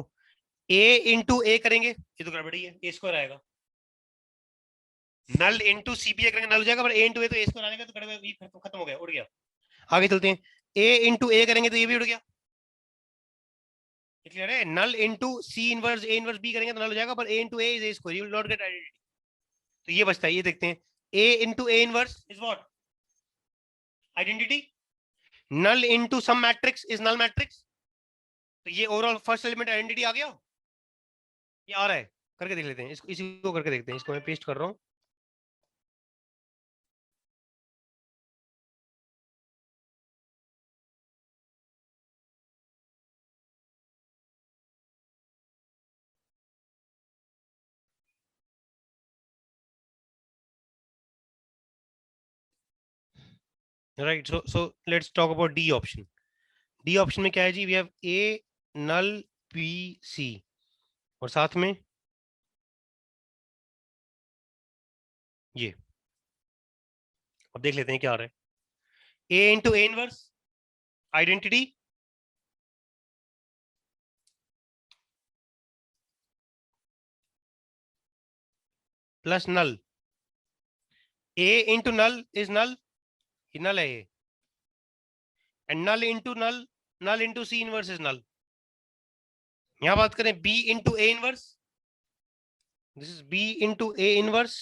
a इंटू ए करेंगे, ये तो गड़बड़ी है, a स्क्वायर आएगा, नल इंटू सी भी करेंगे नल हो जाएगा, पर a इंटू ए तो a स्क्वायर आएगा, तो गड़बड़, ये खत्म हो गया, उड़ गया। आगे चलते हैं, a इंटू ए करेंगे तो ये भी उड़ गया, क्लियर है? Null into C inverse a inverse b करेंगे तो नल हो जाएगा, पर a into a is a square, you will not get identity. तो ये बचता है, ये देखते हैं, a into A inverse is what, identity, null into some matrix is null matrix, तो ये ओवरऑल फर्स्ट एलिमेंट आइडेंटिटी आ गया, ये आ रहा है, करके देख लेते हैं इसको, इसी को करके देखते हैं, इसको मैं पेस्ट कर रहा हूँ। Right, so let's talk about D option. D option में क्या है जी, we have a null b c, और साथ में ये। अब देख लेते हैं क्या आ रहा है। A into A inverse identity plus null. A into null is null, ये नल है ये, and null into null, null into C inverse is null. यहां बात करें B into A inverse, this is B into A inverse,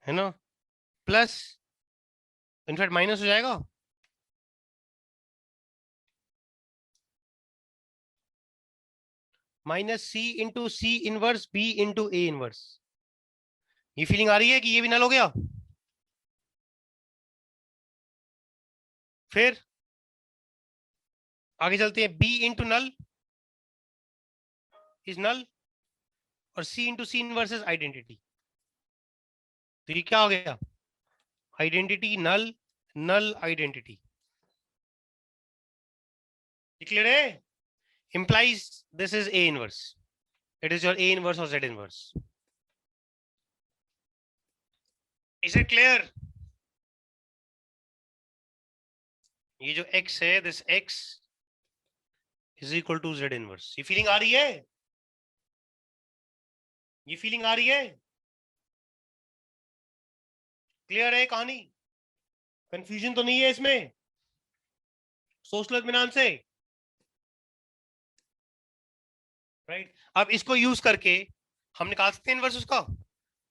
है ना, plus in fact minus हो जाएगा, माइनस C इंटू सी इनवर्स B इंटू ए इनवर्स। ये फीलिंग आ रही है कि ये भी नल हो गया। फिर आगे चलते हैं, B into null is null और C into C inverse is identity. तो ये क्या हो गया, identity null, null identity. Clear है? implies this is A inverse. It is your A inverse or Z inverse. Is it clear? ये जो x है, this x is equal to Z inverse. ये फीलिंग आ रही है? ये फीलिंग आ रही है? क्लियर है कहानी? कंफ्यूजन तो नहीं है इसमें? सोच लो इत्मीनान से। राइट, अब इसको यूज करके हम निकाल सकते हैं इनवर्स उसका।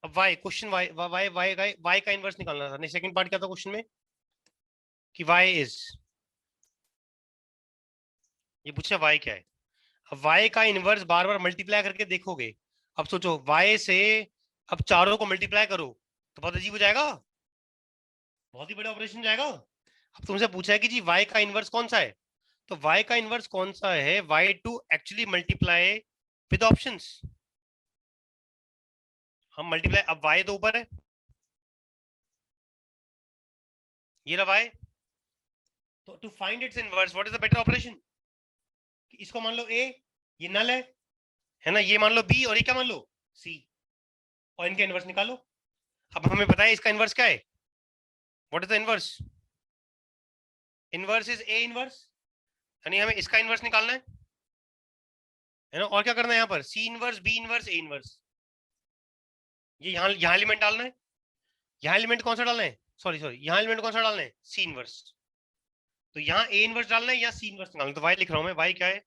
अब y क्वेश्चन y का इनवर्स निकालना था। नहीं, सेकंड पार्ट क्या था क्वेश्चन में कि y इज, ये पूछा y क्या है। अब y का इनवर्स बार बार मल्टीप्लाई करके देखोगे। अब सोचो y से अब चारों को मल्टीप्लाई करो तो बहुत अजीब हो जाएगा, बहुत ही बड़ा ऑपरेशन जाएगा। अब तुमसे पूछा है कि जी y का इनवर्स कौन सा है, तो y का इनवर्स कौन सा है, y to actually multiply with options. हम मल्टीप्लाई, अब y तो ऊपर है, ये रहा y, तो to find its inverse what is the better operation, इसको मान लो a, ये नल है ना, ये मान लो b और ये क्या मान लो c, और इनका इनवर्स निकालो। अब हमें पता है इसका इनवर्स क्या है, what is the inverse, inverse is a inverse, यानी हमें इसका इनवर्स निकालना है ना। और क्या करना है यहाँ पर, c inverse, b inverse, a inverse, ये यहाँ एलिमेंट डालना है। यहाँ एलिमेंट कौन सा डालना है, सॉरी यहाँ एलिमेंट कौन सा डालना है, c इनवर्स। तो यहाँ a इनवर्स डालना है, यहाँ c इनवर्स निकालना है। तो y लिख रहा हूं मैं, y क्या है,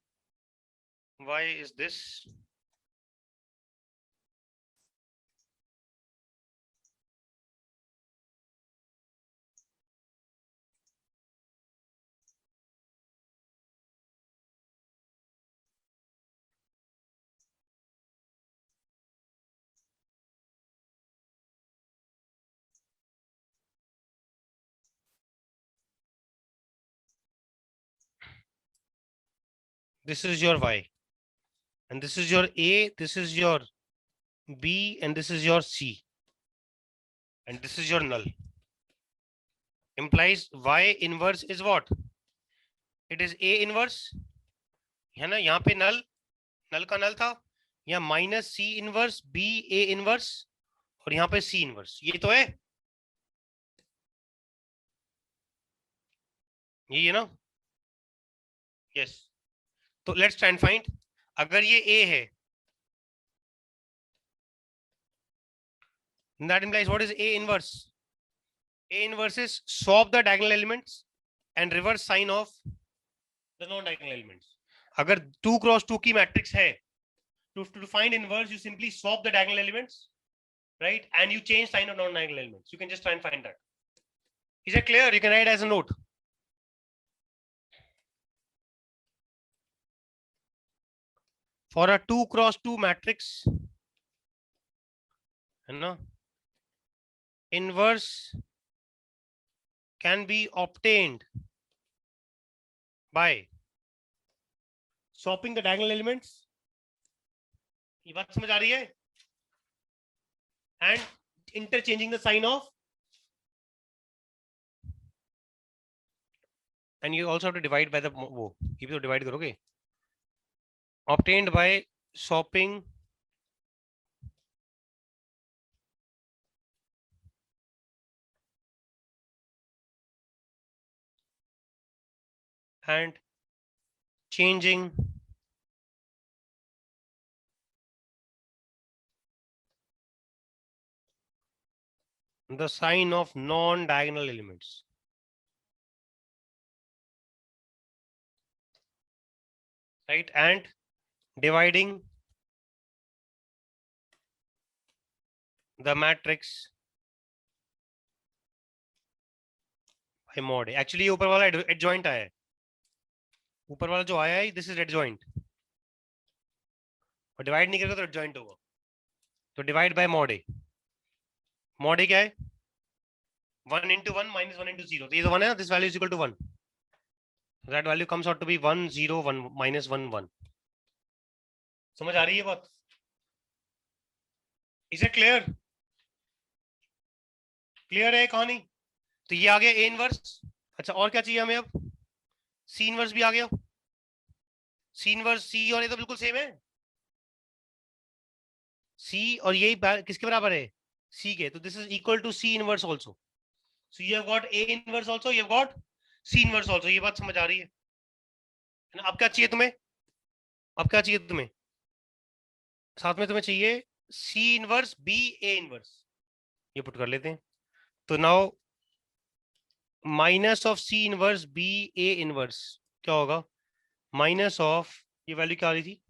y is this, this is your y and this is your a, this is your b and this is your c and this is your null, implies y inverse is what, it is a inverse, है ना। यहाँ पे नल, नल का null था, यहाँ minus C inverse b a inverse और यहाँ पे c इनवर्स, ये तो है, यही है ना, यस। तो लेट्स ट्राई एंड फाइंड, अगर ये a है, that implies what is a inverse, a inverse is swap the diagonal elements and reverse sign of the non diagonal elements। अगर 2 क्रॉस 2 की मैट्रिक्स है, to find inverse you simply swap the diagonal elements, right, and you change sign of non diagonal elements, you can just try and find that. Is it clear? You can write as a note. For a 2 cross 2 matrix, है ना, inverse can be obtained by swapping the diagonal elements, ये बात समझ आ रही है, and interchanging the sign of, and you also have to divide by the वो, ये भी तो divide करोगे, obtained by swapping and changing the sign of non-diagonal elements. Right, and dividing the matrix by mod A. Actually ये ऊपर वाला adjoint आया है, ऊपर वाला जो आया है this is adjoint, और divide नहीं करेगा तो adjoint होगा, तो divide by mod A. mod A क्या है? 1 into 1 minus 1 into 0. तो ये तो 1 है, this value is equal to 1. So that value comes out to be 1 0 1 minus 1 1. समझ आ रही है बात? Is it clear? क्लियर है कहानी? तो ये आ गया A इनवर्स. अच्छा और क्या चाहिए हमें अब? C इनवर्स भी आ गया. C इनवर्स C और ये तो बिल्कुल सेम है. C और यही किसके बराबर है? C के. तो this is equal to C inverse also. So you have got A inverse also, you have got C inverse also. ये बात समझ आ रही है ना? अब क्या चाहिए तुम्हें? अब क्या चाहिए तुम्हें? साथ में तुम्हें चाहिए C inverse B A inverse. ये पुट कर लेते हैं. तो now minus of C inverse B A inverse क्या होगा? माइनस ऑफ, ये वैल्यू क्या आ रही थी?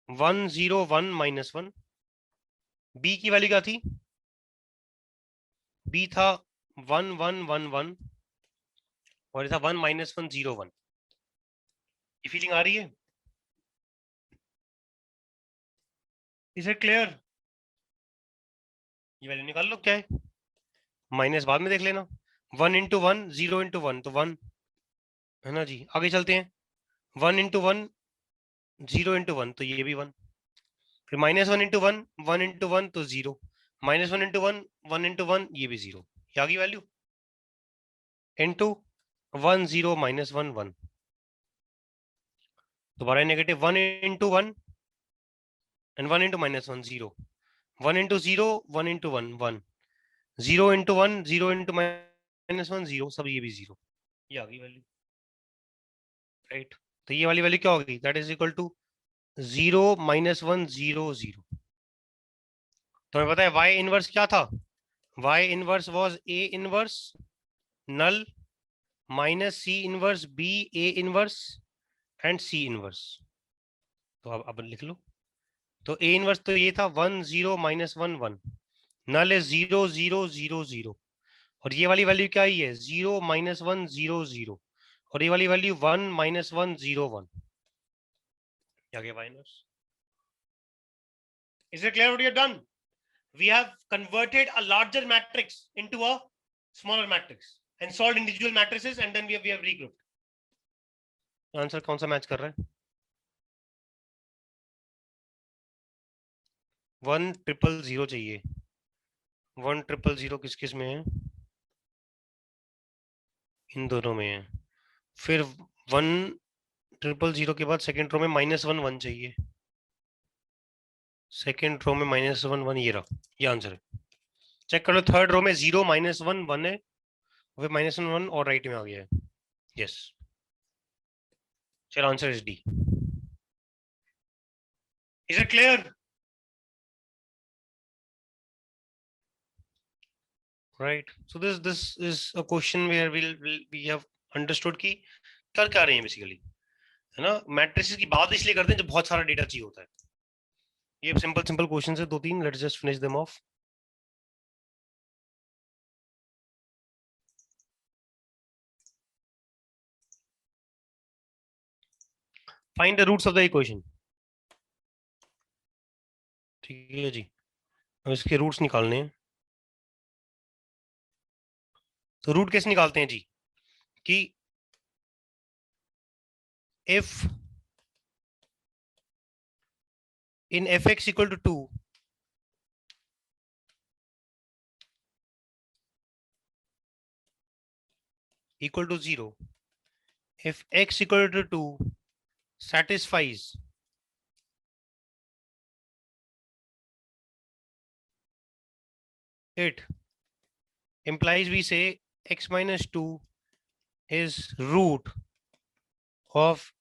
1 0 1 minus 1. B की वैल्यू क्या थी? B था 1 1 1 1 और ये था 1 minus 1 0 1. ये फीलिंग आ रही है? Is it clear? ये वैल्यू निकाल लो क्या है, माइनस बाद में देख लेना. 1 into 1 0 into 1 तो 1 है ना जी. आगे चलते हैं. 1 into 1 0 into 1 तो ये भी 1. फिर माइनस 1 into 1 1 into 1 तो 0. माइनस 1 into 1 1 into 1 ये भी 0. ये आ गई वैल्यू. into 1 0 minus 1 1. दोबारा negative 1 into 1 and 1 into minus 1 0. 1 into 0 1 into 1 1. 0 into 1 0 into minus 1 0. सब ये भी 0. ये आ गई वैल्यू. राइट, तो ये वाली वैल्यू क्या होगी? That is equal to 0 minus 1 0 0. तो हमें पता है y इनवर्स क्या था? y inverse was a inverse null minus c inverse b a inverse and c inverse. तो अब लिख लो. तो a इनवर्स तो ये था 1 0 minus 1 1. नल है 0 0 0 0. और ये वाली वैल्यू क्या आई है? 0 minus 1 0 0. और ये वाली वैल्यू 1 minus 1 0 1. क्या गया y inverse? Is it clear what you have done? We have converted a larger matrix into a smaller matrix and solved individual matrices and then we have regrouped. Answer कौन सा match कर रहा है? 1 0 0 चाहिए. 1 0 0 किस किस में है? इन दोनों में है. फिर 1 0 0 के बाद सेकेंड रो में -1 1 चाहिए. सेकेंड रो में -1 1 ये रहा. ये आंसर है. चेक कर लो. थर्ड रो में 0 -1 1 है, फिर -1 1 और राइट में आ गया है. यस, चलो answer is D. Is it clear? Right, so this is a question where we have understood कि कर क्या रहे हैं बेसिकली, है ना. मैट्रिसेस की बात इसलिए करते हैं जब बहुत सारा डेटा चाहिए होता है. ये सिंपल सिंपल क्वेश्चन है 2-3. Let's just finish them off. Find the roots of the equation. ठीक है जी, अब इसके रूट्स निकालने हैं. तो रूट कैसे निकालते हैं जी? कि if in fx equal to 2 equal to 0, if x equal to 2 satisfies it implies we say x minus 2 is root of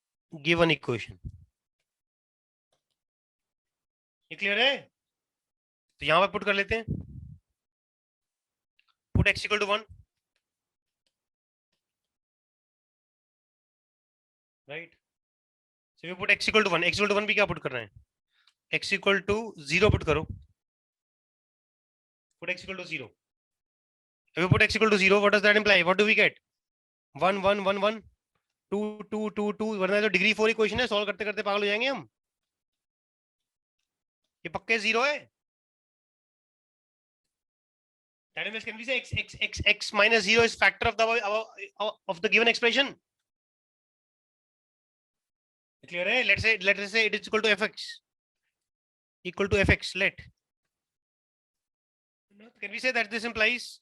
given equation. ये क्लियर है? तो यहां पर पुट कर लेते हैं, put x equal to 1, right? So we put x equal to 1, x equal to 1 भी क्या पुट कर रहे हैं, x equal to 0 पुट करो, put x equal to 0. If you put x equal to 0, what does that imply? What do we get? 1 1 1 1 2 2 2 2, वरना तो degree 4 equation है, solve करते करते पागल हो जाएंगे हम, ये पक्के 0 है. That means can we say x minus 0 is factor of the given expression? Clear है? Let's say it is equal to fx, equal to fx. Can we say that this implies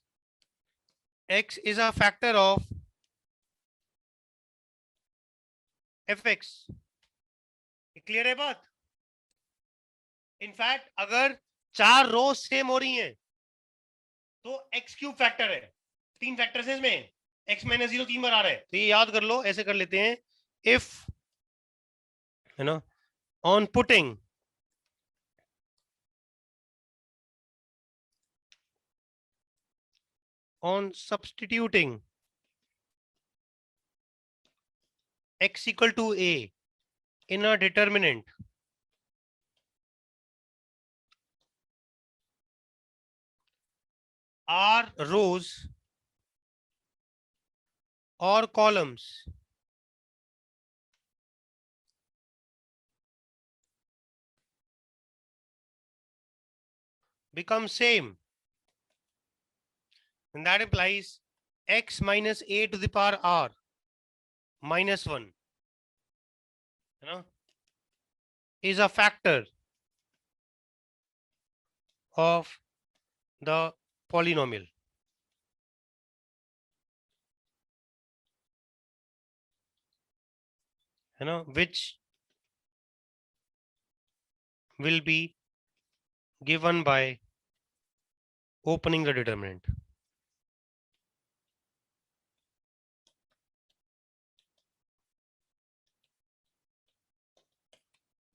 x is a factor of fx? Clear है बात? In fact अगर 4 रो same हो रही हैं तो x cube factor है, 3 factors हैं इसमें, x माइनस 0 3 बार आ रहा है, तो ये याद कर लो, ऐसे कर लेते हैं, इफ है ना, on putting on substituting x equal to a in a determinant, R rows or columns become same, and that implies x minus a to the power r minus 1, you know, is a factor of the polynomial. You know, which will be given by opening the determinant.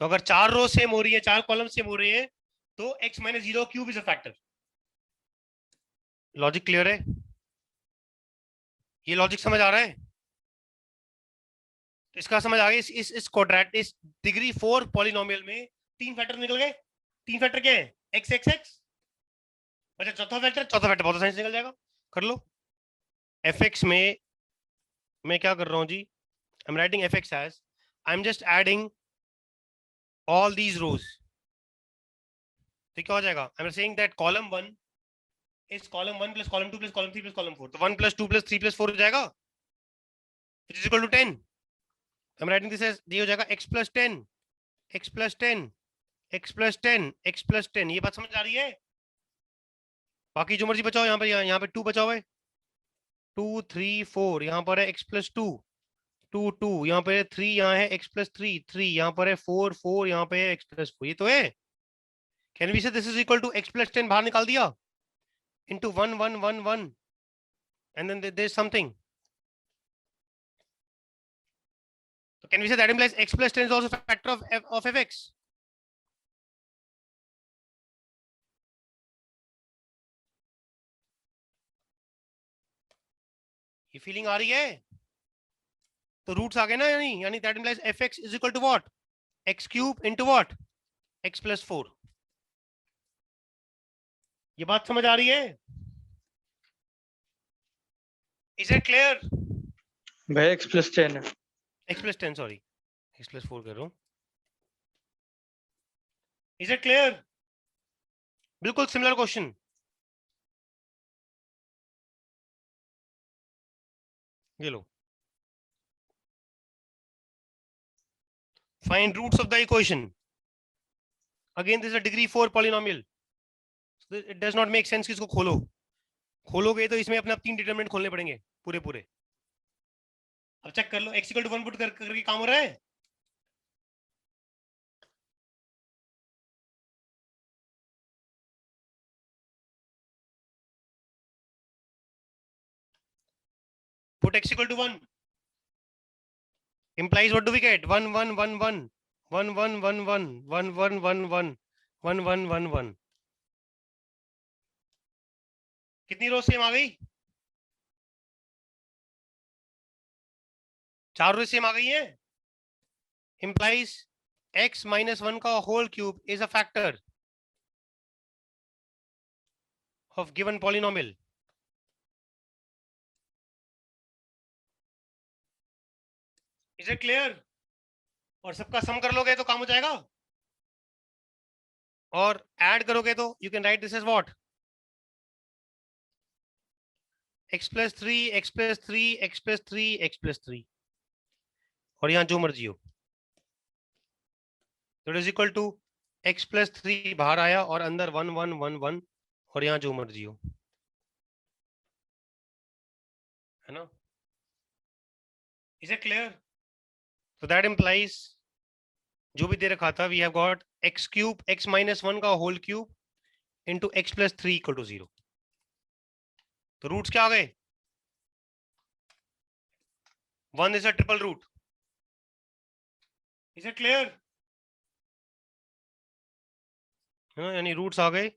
तो अगर 4 रो same हो रही है, 4 column same हो रहे हैं, तो x minus 0 cube is a factor. Logic clear है? ये लॉजिक समझ आ रहा है? तो इसका समझ आ गया, इस क्वाड्रेट, इस डिग्री 4 पॉलिनोमियल में 3 फैक्टर निकल गए. 3 फैक्टर क्या है? x x x. अच्छा चौथा फैक्टर बहुत आसानी से निकल जाएगा, कर लो. fx में मैं क्या कर रहा हूं जी, I am writing fx as, I am just adding all these rows. तो क्या हो जाएगा, I am saying that column 1 is column 1 plus column 2 plus column 3 plus column 4, तो 1 प्लस 2 प्लस 3 प्लस 4 हो जाएगा, which is equal to 10. I am writing this as, ये हो जाएगा x plus 10, x plus 10, x plus 10, x plus 10. ये बात समझ आ रही है? बाकी जो मर्जी बचाओ, यहाँ पे 2 बचा हुआ है, 2 3 4, यहाँ पर है x प्लस 2 2 2, यहाँ पे 3, यहाँ है x प्लस 3 3, यहाँ पर है 4 4, यहाँ पे है x प्लस 4. ये तो है. Can we say this is equal to x plus 10 बाहर निकाल दिया, into 1 1 1 1, and then there is something. So can we say that implies x plus 10 is also a factor of fx? ये feeling आ रही है? तो रूट्स आ गए ना, यानी that implies fx is equal to what? x cube into what? x plus 4. ये बात समझ आ रही है? Is it clear? भाई x plus 10 है. x plus 10, sorry, x plus 4 कर रहा हूं. Is it clear? बिल्कुल सिमिलर क्वेश्चन. ये लो, find roots of the equation. Again this is a degree 4 polynomial, so it does not make sense कि इसको खोलोगे तो इसमें अपने 3 डिटरमिनेंट खोलने पड़ेंगे पूरे. अब चेक कर लो, x इक्वल टू 1 पुट करके काम हो रहा है. put x equal to 1 implies what do we get? 1 1 1 1 1 1 1 1 1 1 1 1 1 1 1 1 कितनी रो सेम आ गई? 4 रो सेम आ गई है. implies x minus 1 का whole cube is a factor of given polynomial. Is it clear? और सबका सम कर लोगे तो काम हो जाएगा, और ऐड करोगे तो you can write this as what? x plus 3 x plus 3 x plus 3 x plus 3 और यहां जो मर्जी हो. तो it is equal to x plus 3 बाहर आया और अंदर 1 1 1 1 और यहां जो मर्जी हो, है ना? Is it clear? So that implies जो भी दे रखा था, we have got x cube x minus 1 का whole cube into x plus 3 equal to 0. तो रूट्स क्या आ गए? 1 is a triple root. Is it clear? यानी रूट्स आ गए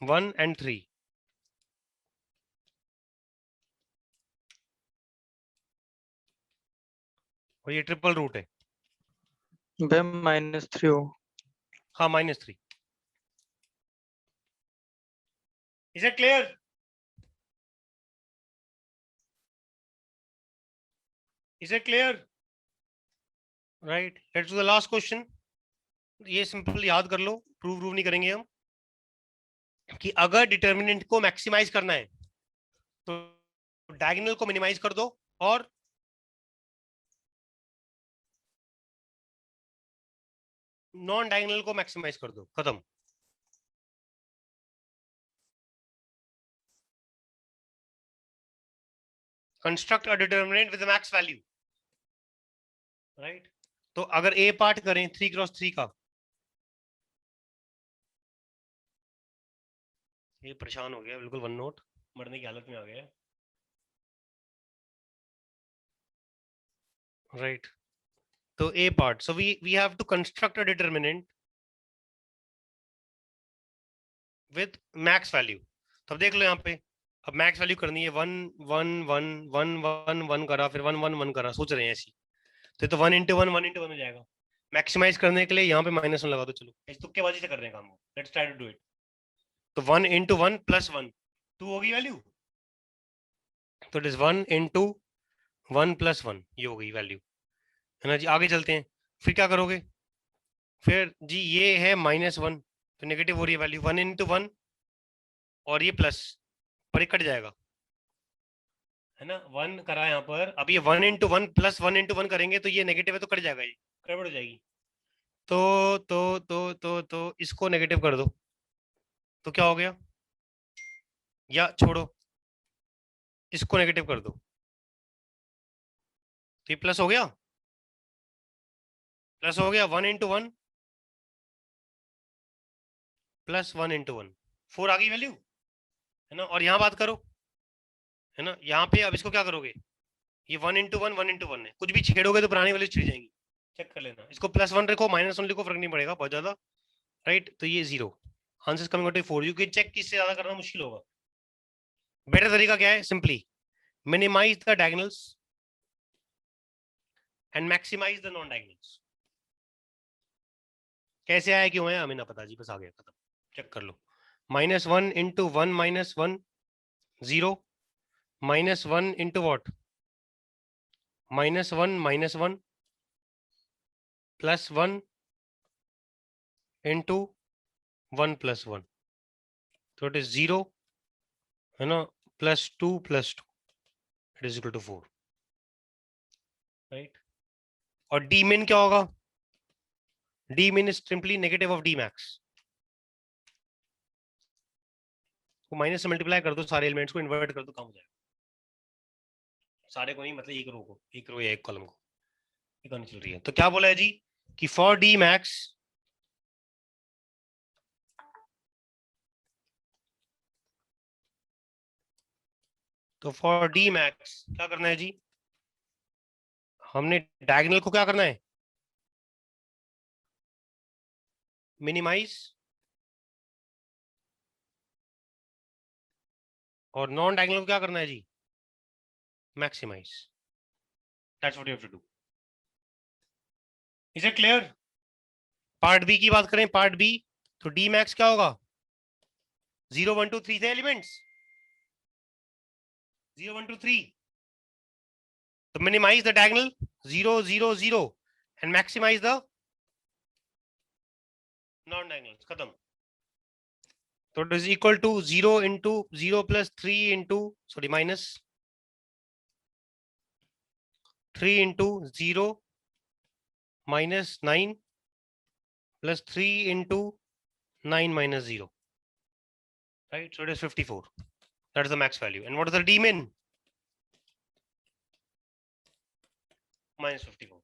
1 and 3. और ये ट्रिपल रूट है. भाई -3 हो. हाँ -3. Is it clear? Is it clear? Right. Let's do the last question. ये सिंपल याद कर लो, प्रूव नहीं करेंगे हम, कि अगर डिटर्मिनेंट को मैक्सिमाइज करना है तो डायगोनल को मिनिमाइज कर दो और नॉन डायगोनल को मैक्सिमाइज कर दो, खत्म. Construct a determinant with max value. Right. तो अगर ए पार्ट करें 3x3 का, ये परेशान हो गया बिल्कुल, वन नोट मरने की हालत में आ गया. राइट. तो A part, so we have to construct a determinant with max value. तो अब देख लो यहाँ पे, अब मैक्स वैल्यू करनी है 1 1 1 1 1 1 करा, फिर 1 1 1 करा, सोच रहे हैं ऐसी. तो 1 into 1 1 into 1 हो जाएगा. मैक्सिमाइज करने के लिए यहाँ पे -1 लगा दो. चलो इस तुक्केबाजी से कर रहे हैं काम को, let's try to do it. तो 1 into 1 plus 1 2 होगी वैल्यू. तो इट इज 1 into 1 plus 1, ये हो गई वैल्यू, है ना जी. आगे चलते हैं, फिर क्या करोगे? फिर जी ये है -1, तो नेगेटिव हो रही है वैल्यू. 1 into 1 और ये प्लस, पर ये कट जाएगा, है ना. 1 करा यहाँ पर, अब ये 1 into 1 plus 1 into 1 करेंगे तो ये नेगेटिव है तो कट जाएगा, ये गड़बड़ हो जाएगी. तो इसको नेगेटिव कर दो, तो क्या हो गया? या छोड़ो, इसको नेगेटिव कर दो, तो ये प्लस हो गया. प्लस हो गया 1 into 1 प्लस 1 into 1, 4 आ गई वैल्यू, है ना. और यहाँ बात करो, है ना, यहाँ पे अब इसको क्या करोगे? ये 1 into 1 1 into 1 है, कुछ भी छेड़ोगे तो पुरानी वैल्यू छिड़ जाएंगी, चेक कर लेना. इसको +1 रखो, -1 लिखो, फर्क नहीं पड़ेगा बहुत ज्यादा. राइट. तो ये 0, answer coming out 4. You can check, किससे ज्यादा करना मुश्किल होगा. बेटर तरीका क्या है? Simply minimise the diagonals and maximise the non diagonals. कैसे आया, क्यों आया, हमें ना पता जी, बस आ गया, खत्म. चेक कर लो. -1 into 1 -1 0, -1 into what? -1 -1 plus 1 into 1 plus 1, तो इट इज 0, है ना, +2 + 2, it is equal to 4. Right. और डी मिन क्या होगा? D min is simply negative of D max. को माइनस से मल्टीप्लाई कर दो, सारे एलिमेंट्स को इन्वर्ट कर दो, काम हो जाएगा. सारे को नहीं, मतलब एक रो को, एक रो या एक कॉलम को. ये कहानी चल रही है. तो क्या बोला है जी कि फॉर डी मैक्स तो फॉर डी मैक्स क्या करना है जी, हमने डायगोनल को क्या करना है, मिनिमाइज, और नॉन डायगोनल को क्या करना है जी, maximise. That's what you have to do. Is it clear? Part B की बात करें, पार्ट बी, तो डी मैक्स क्या होगा, 0 1 2 3 थे एलिमेंट्स, 0 1 2 3, तो minimise the diagonal 0 0 0 and maximise the non diagonal. खत्म. तो it is equal to 0 into 0 plus 3 into, sorry, minus 3 into 0 minus 9 plus 3 into 9 minus 0, right? So it is 54. That is the max value. And what is the d min? Minus 54.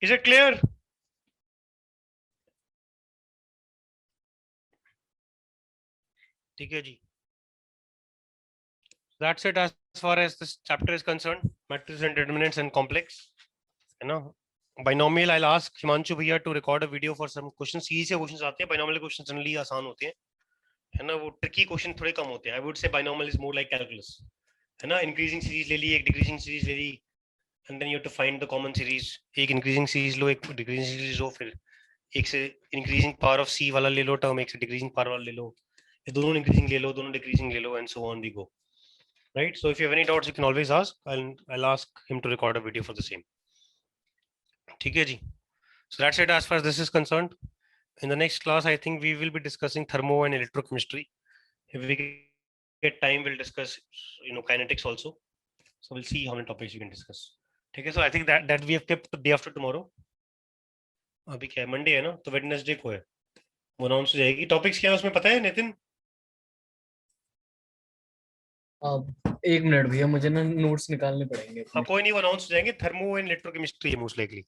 Is it clear? ठीक है जी. That's it as far as this chapter is concerned. Matrices and determinants and complex. You know, binomial. I'll ask Himanshu Bhaiya to record a video for some questions. Series से questions आते हैं. Binomial questions generally आसान होते हैं, है ना. वो tricky question थोड़े कम होते हैं. I would say binomial is more like calculus, है ना. Increasing series ले ली, एक decreasing series ले ली, and then you have to find the common series. एक increasing series लो, एक decreasing series लो, फिर एक से increasing power of c वाला ले लो term, एक से decreasing power वाला ले लो, ये दोनों increasing ले लो, दोनों decreasing ले लो, and so on we go. Right? So if you have any doubts, you can always ask. I'll ask him to record a video for the same. ठीक है जी. So that's it as far as this is concerned. In the next class, I think we will be discussing thermo and electrochemistry. If we get time, we'll discuss, kinetics also. So we'll see how many topics we can discuss. ठीक है. So I think that we have kept the day after tomorrow. अभी क्या है, Monday है ना, तो Wednesday को है, वो अनाउंस हो जाएगी. टॉपिक्स क्या है उसमें पता है नितिन? एक मिनट भैया, मुझे ना नोट्स निकालने पड़ेंगे हाँ, कोई नहीं, वो अनाउंस हो जाएंगे. थर्मो एंड इलेक्ट्रोकेमिस्ट्री है मोस्ट लाइकली.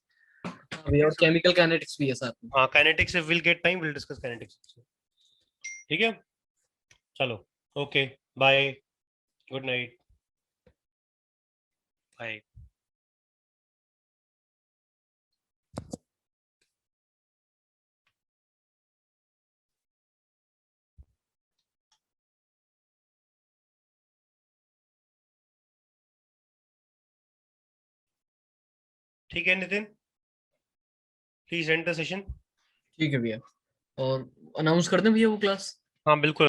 भैया, और केमिकल काइनेटिक्स भी है साथ में. हाँ, kinetics, will get time, will discuss kinetics. ठीक है, चलो, okay, bye, good night, bye. ठीक है Nitin, please end the session. ठीक है भैया, और अनाउंस कर दें भैया वो क्लास. हाँ बिल्कुल.